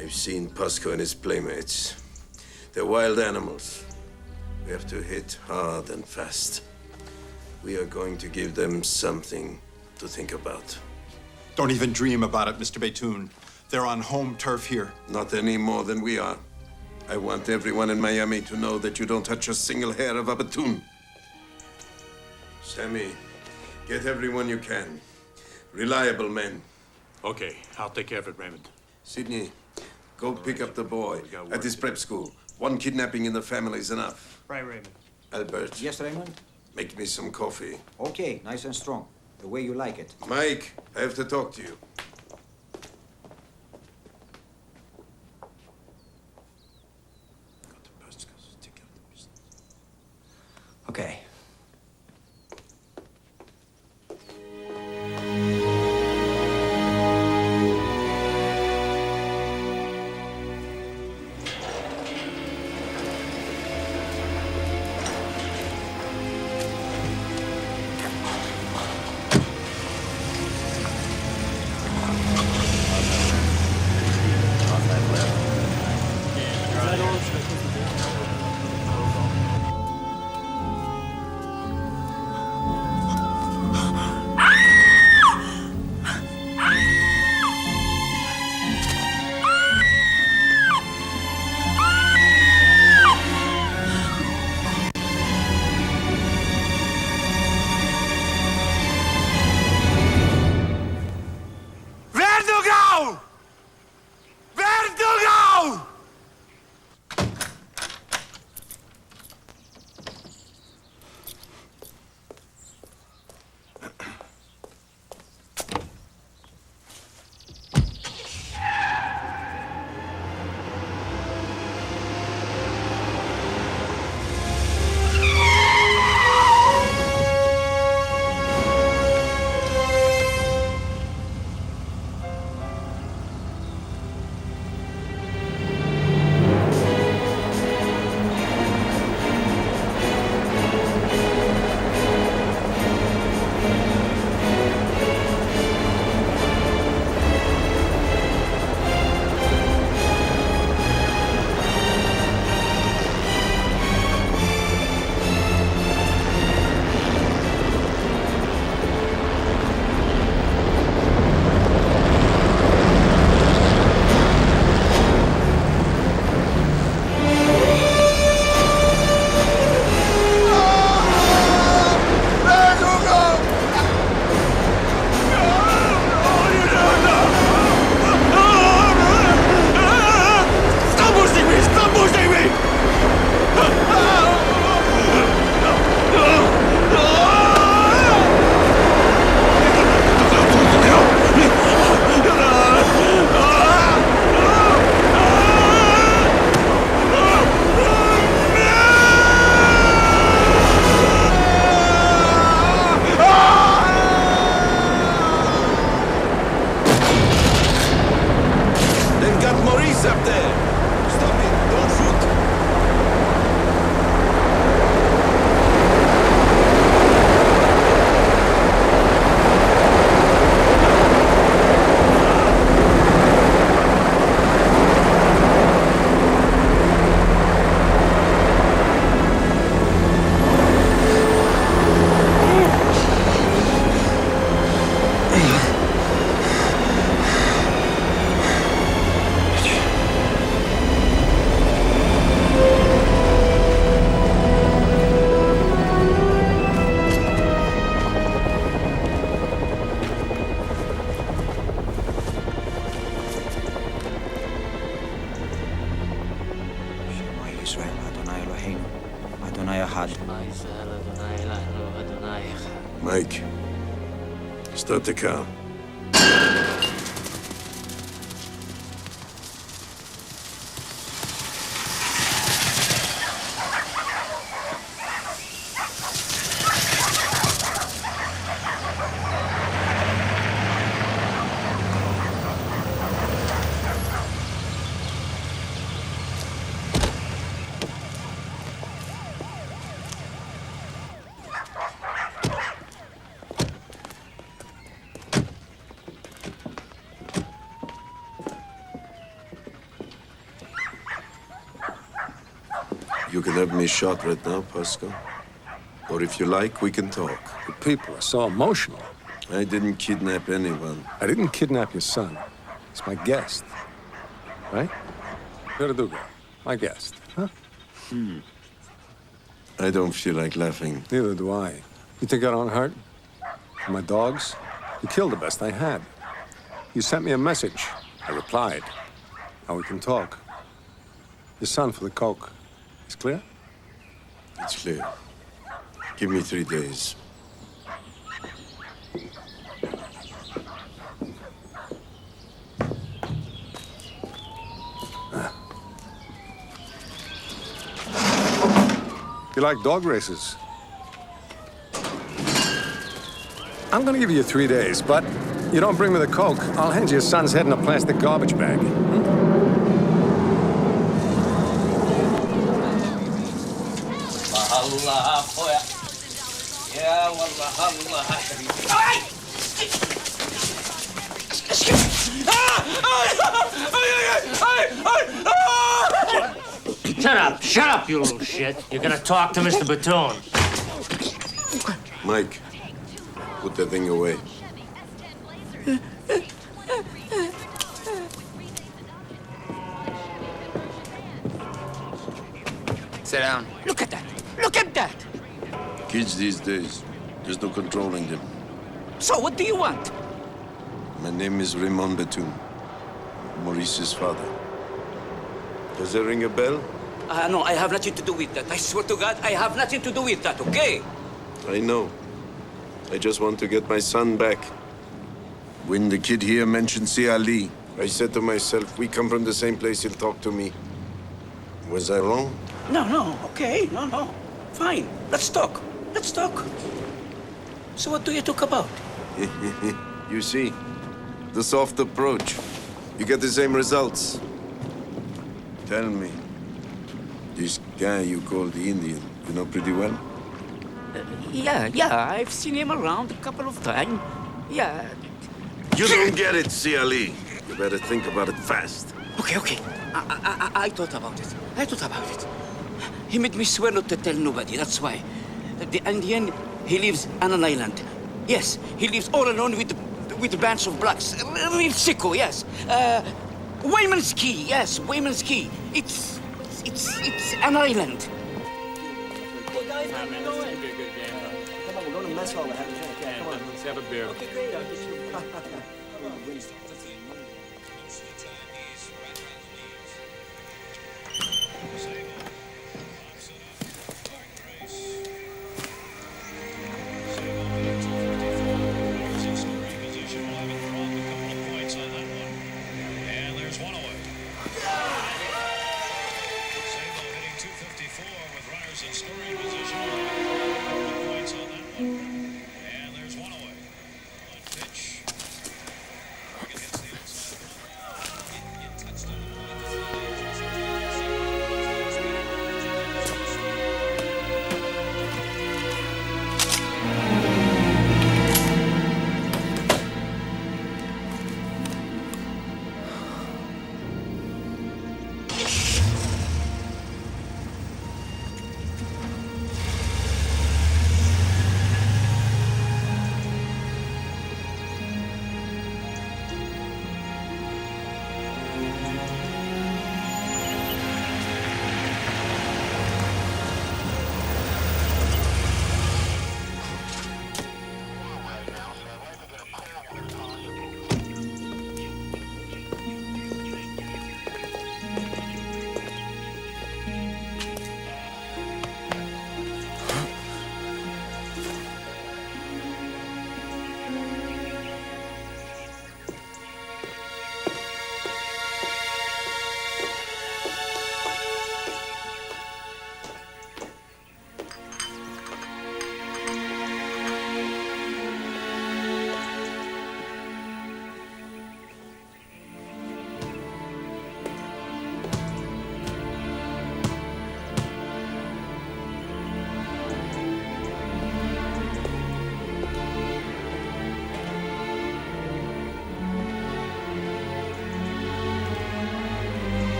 Speaker 10: I've seen Pasco and his playmates. They're wild animals. We have to hit hard and fast. We are going to give them something to think about.
Speaker 9: Don't even dream about it, Mr. Bettoun. They're on home turf here.
Speaker 10: Not any more than we are. I want everyone in Miami to know that you don't touch a single hair of a Bettoun. Sammy, get everyone you can. Reliable men.
Speaker 8: Okay, I'll take care of it, Raymond.
Speaker 10: Sidney, go pick up the boy at his prep school. 1 kidnapping in the family is enough.
Speaker 17: Right, Raymond.
Speaker 10: Albert.
Speaker 4: Yes, Raymond?
Speaker 10: Make me some coffee.
Speaker 4: Okay, nice and strong. The way you like it.
Speaker 10: Mike, I have to talk to you.
Speaker 4: Okay.
Speaker 8: police up there! Stop it! Don't shoot! Mike, start the car. You can have me shot right now, Pasco. Or if you like, we can talk.
Speaker 16: The people are so emotional.
Speaker 8: I didn't kidnap anyone.
Speaker 16: I didn't kidnap your son. He's my guest. Right? Verdugo, my guest, huh?
Speaker 8: I don't feel like laughing.
Speaker 16: Neither do I. You think I don't hurt? For my dogs? You killed the best I had. You sent me a message. I replied. Now we can talk. Your son for the coke. It's clear?
Speaker 8: It's clear. Give me 3 days.
Speaker 16: You like dog races? I'm gonna give you 3 days, but you don't bring me the coke, I'll hand you your son's head in a plastic garbage bag.
Speaker 19: الله اخويا يا والله الله Shut up, you little shit. You're gonna talk to Mr. Bettoun.
Speaker 8: Mike, put that thing away.
Speaker 1: Sit down.
Speaker 19: Look at that. Look at that.
Speaker 8: Kids these days, there's no controlling them.
Speaker 19: So what do you want?
Speaker 8: My name is Raymond Bettoun, Maurice's father. Does that ring a bell?
Speaker 19: No, I have nothing to do with that. I swear to God, I have nothing to do with that, okay?
Speaker 8: I know. I just want to get my son back. When the kid here mentioned Si Ali, I said to myself, we come from the same place, he'll talk to me. Was I wrong?
Speaker 19: No, okay, no. Fine, let's talk. Let's talk. So what do you talk about?
Speaker 8: You see, the soft approach. You get the same results. Tell me, this guy you call the Indian, you know pretty well?
Speaker 19: Yeah, I've seen him around a couple of times. Yeah.
Speaker 8: You don't get it, Si Ali. You better think about it fast.
Speaker 19: Okay. I thought about it. He made me swear not to tell nobody, that's why. The Indian, he lives on an island. Yes, he lives all alone with a bunch of blacks. Real sicko, yes. Wayman's Key, yes, Wayman's Key. It's an island.
Speaker 17: Hey guys, how you doing? It's gonna be a good game, though.
Speaker 18: Come on, we're going to mess hall to have a drink.
Speaker 17: Yeah,
Speaker 18: Come on.
Speaker 17: let's have a beer.
Speaker 18: Okay, great. I'll get you.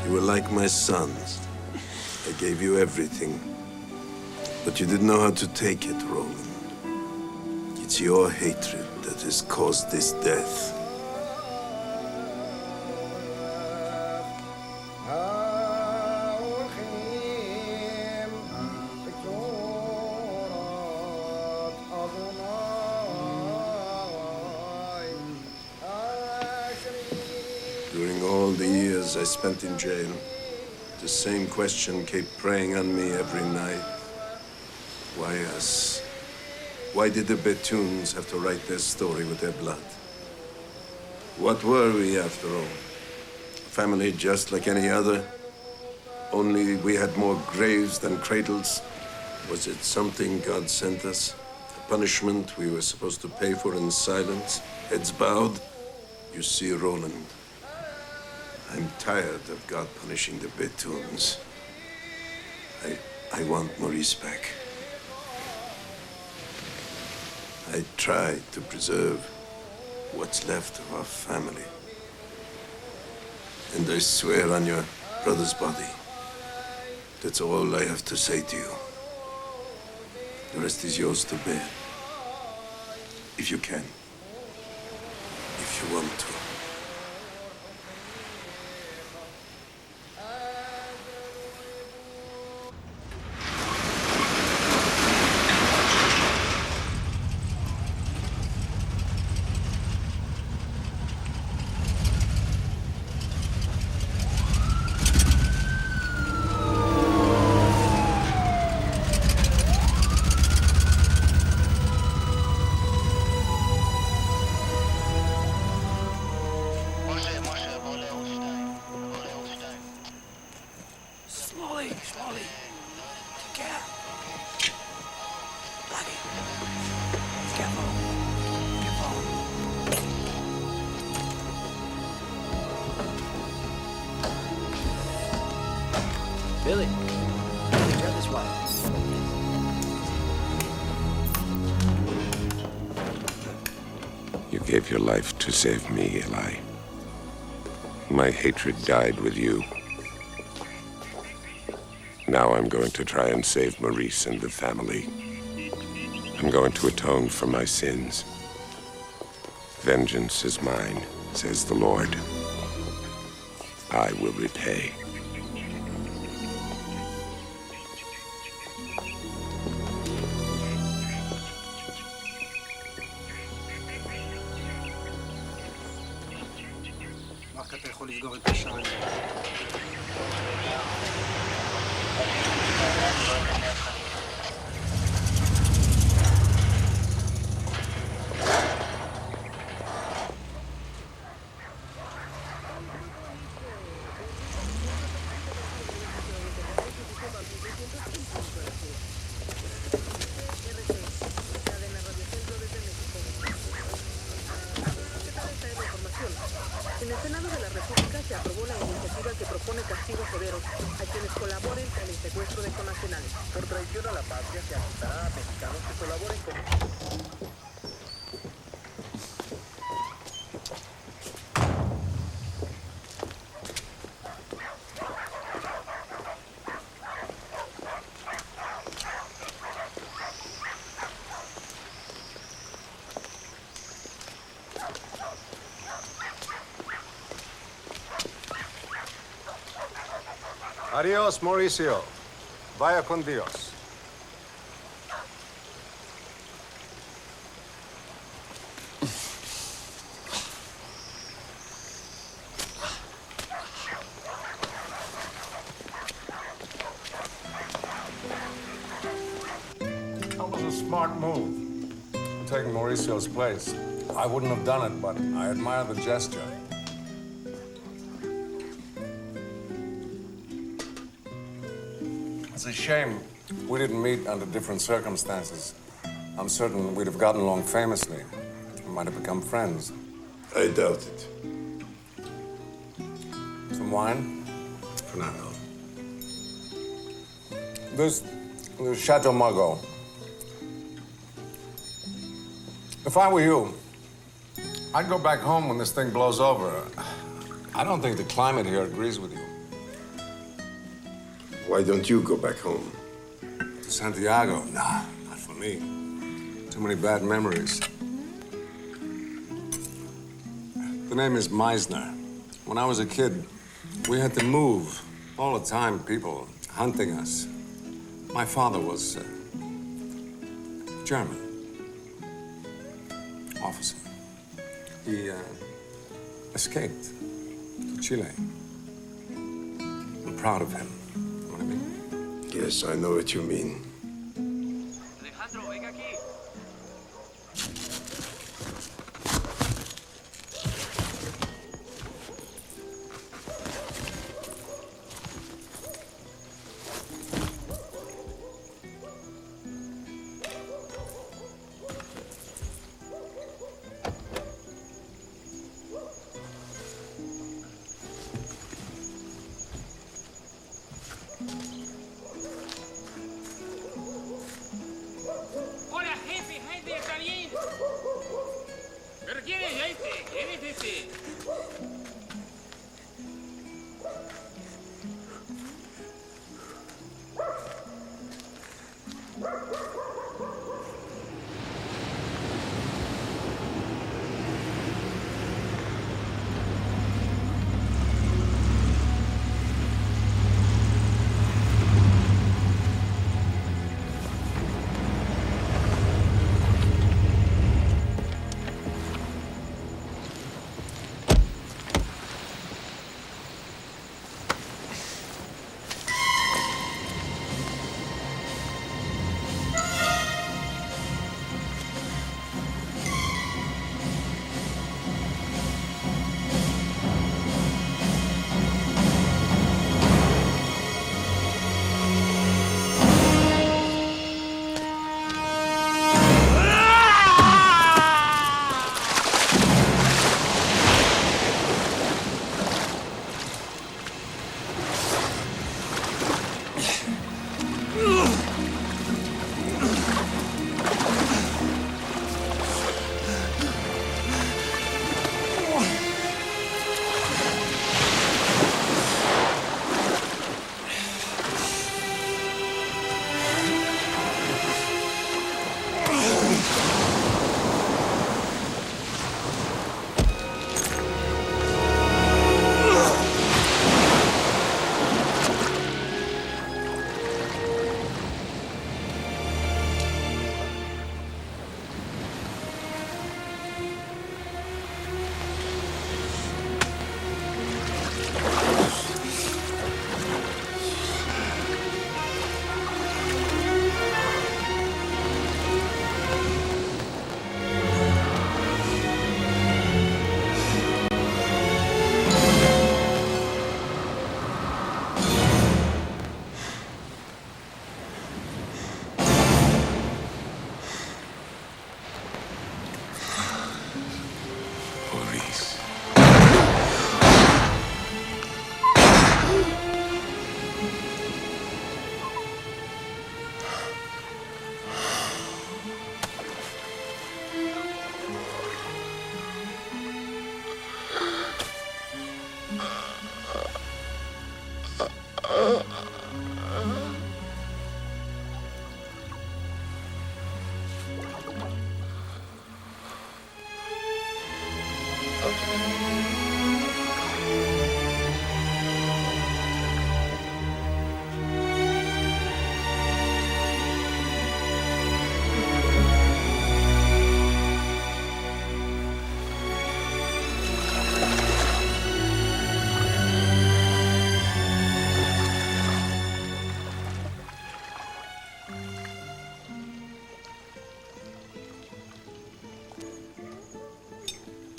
Speaker 8: You were like my sons. I gave you everything. But you didn't know how to take it, Roland. It's your hatred that has caused this death. During all the years I spent in jail, the same question kept preying on me every night. Why us? Why did the Bettouns have to write their story with their blood? What were we, after all? A family just like any other? Only we had more graves than cradles? Was it something God sent us? A punishment we were supposed to pay for in silence? Heads bowed? You see, Roland, I'm tired of God punishing the Bettouns. I want Maurice back. I tried to preserve what's left of our family. And I swear on your brother's body, that's all I have to say to you. The rest is yours to bear. If you can. If you want to.
Speaker 26: Billy, grab this wire.
Speaker 10: You gave your life to save me, Eli. My hatred died with you. Now I'm going to try and save Maurice and the family. I'm going to atone for my sins. Vengeance is mine, says the Lord. I will repay.
Speaker 6: En el Senado de la República se aprobó la iniciativa que propone castigos severos a quienes colaboren en el secuestro de connacionales. Por traición a la patria se aceptará a mexicanos que colaboren con...
Speaker 16: Adios, Mauricio. Vaya con Dios. That was a smart move. Taking Mauricio's place. I wouldn't have done it, but I admire the gesture. It's a shame we didn't meet under different circumstances. I'm certain we'd have gotten along famously. We might have become friends.
Speaker 8: I doubt it.
Speaker 16: Some wine?
Speaker 8: For now, no.
Speaker 16: This Chateau Margaux. If I were you, I'd go back home when this thing blows over. I don't think the climate here agrees with you.
Speaker 8: Why don't you go back home?
Speaker 16: To Santiago? Nah, not for me. Too many bad memories. The name is Maisner. When I was a kid, we had to move. All the time, people hunting us. My father was German. Officer. He escaped to Chile. I'm proud of him. You know what I mean?
Speaker 8: Yes, I know what you mean.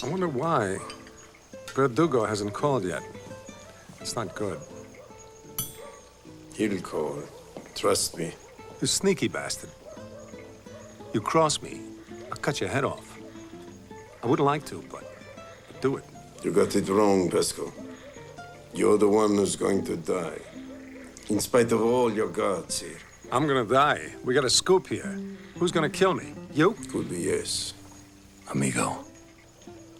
Speaker 16: I wonder why Verdugo hasn't called yet. It's not good.
Speaker 8: He'll call. Trust me.
Speaker 16: You sneaky bastard. You cross me, I'll cut your head off. I wouldn't like to, but I'd do it.
Speaker 8: You got it wrong, Pasco. You're the one who's going to die. In spite of all your guards here.
Speaker 16: I'm gonna die. We got a scoop here. Who's gonna kill me? You?
Speaker 8: Could be yes.
Speaker 16: Amigo,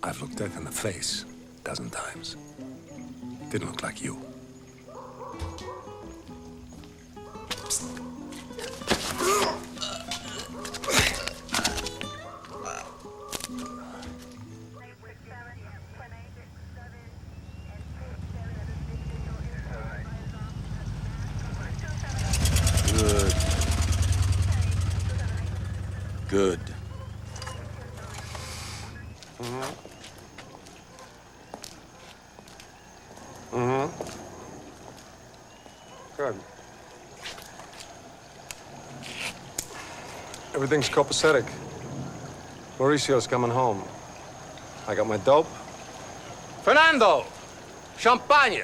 Speaker 16: I've looked death in the face a dozen times. Didn't look like you.
Speaker 13: Good.
Speaker 16: Good. Everything's copacetic. Mauricio's coming home. I got my dope.
Speaker 13: Fernando! Champagne!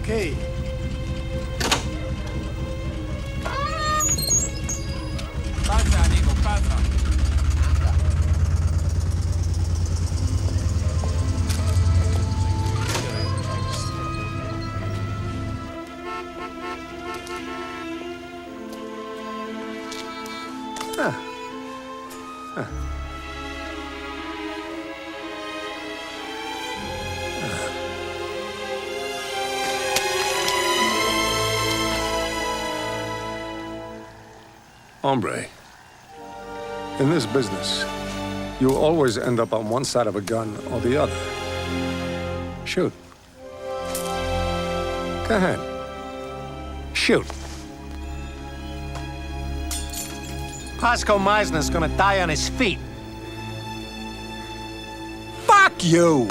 Speaker 18: Okay.
Speaker 1: Pasa, amigo, pasa.
Speaker 16: Hombre, in this business, you always end up on one side of a gun or the other. Shoot. Go ahead. Shoot.
Speaker 14: Pasco Maisner's gonna die on his feet. Fuck you!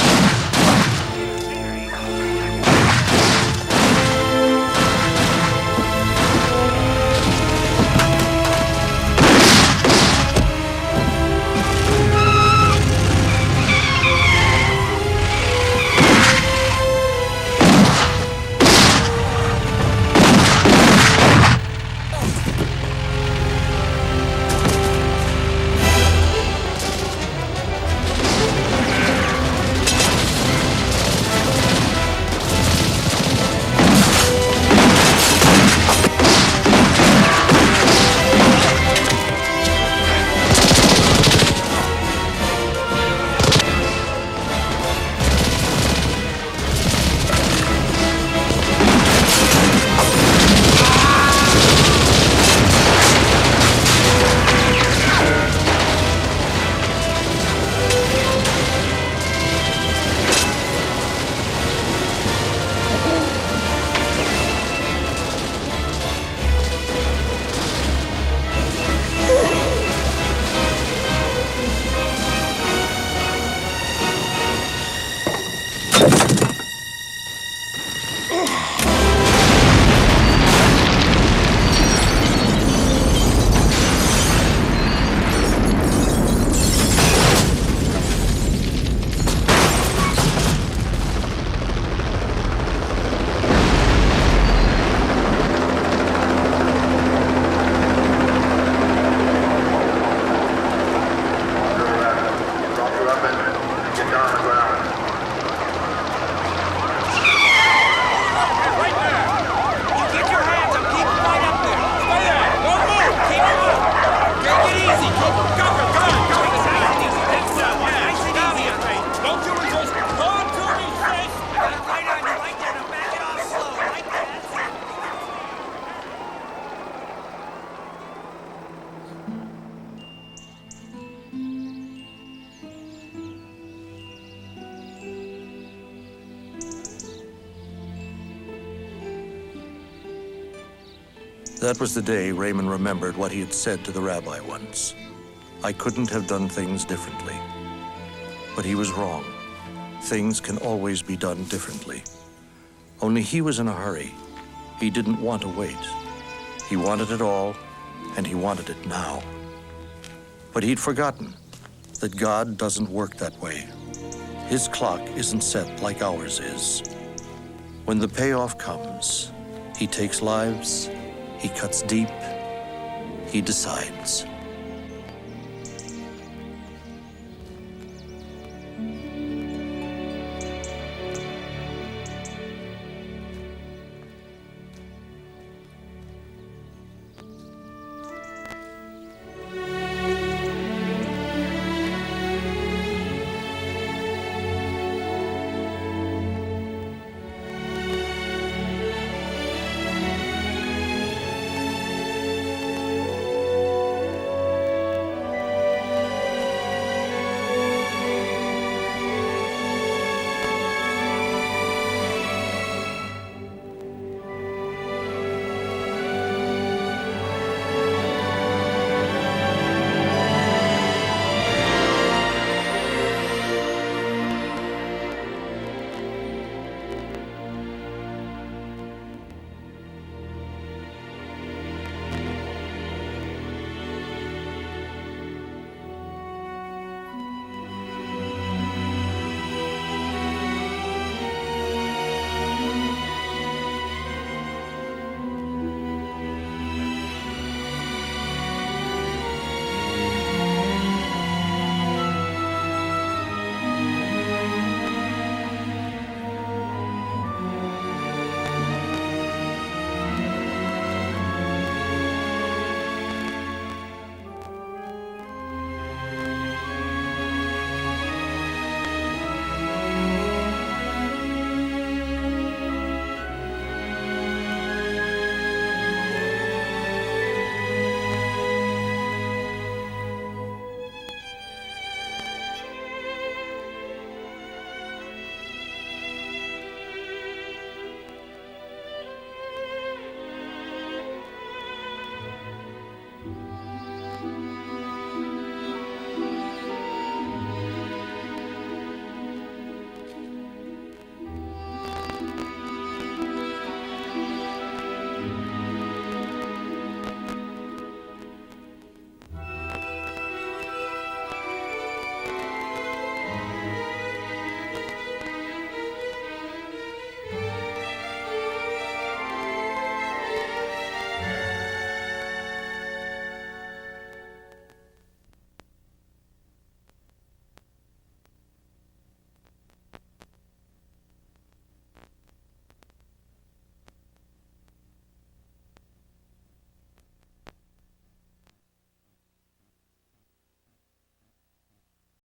Speaker 20: That was the day Raymond remembered what he had said to the rabbi once. I couldn't have done things differently. But he was wrong. Things can always be done differently. Only he was in a hurry. He didn't want to wait. He wanted it all, and he wanted it now. But he'd forgotten that God doesn't work that way. His clock isn't set like ours is. When the payoff comes, he takes lives, he cuts deep, he decides.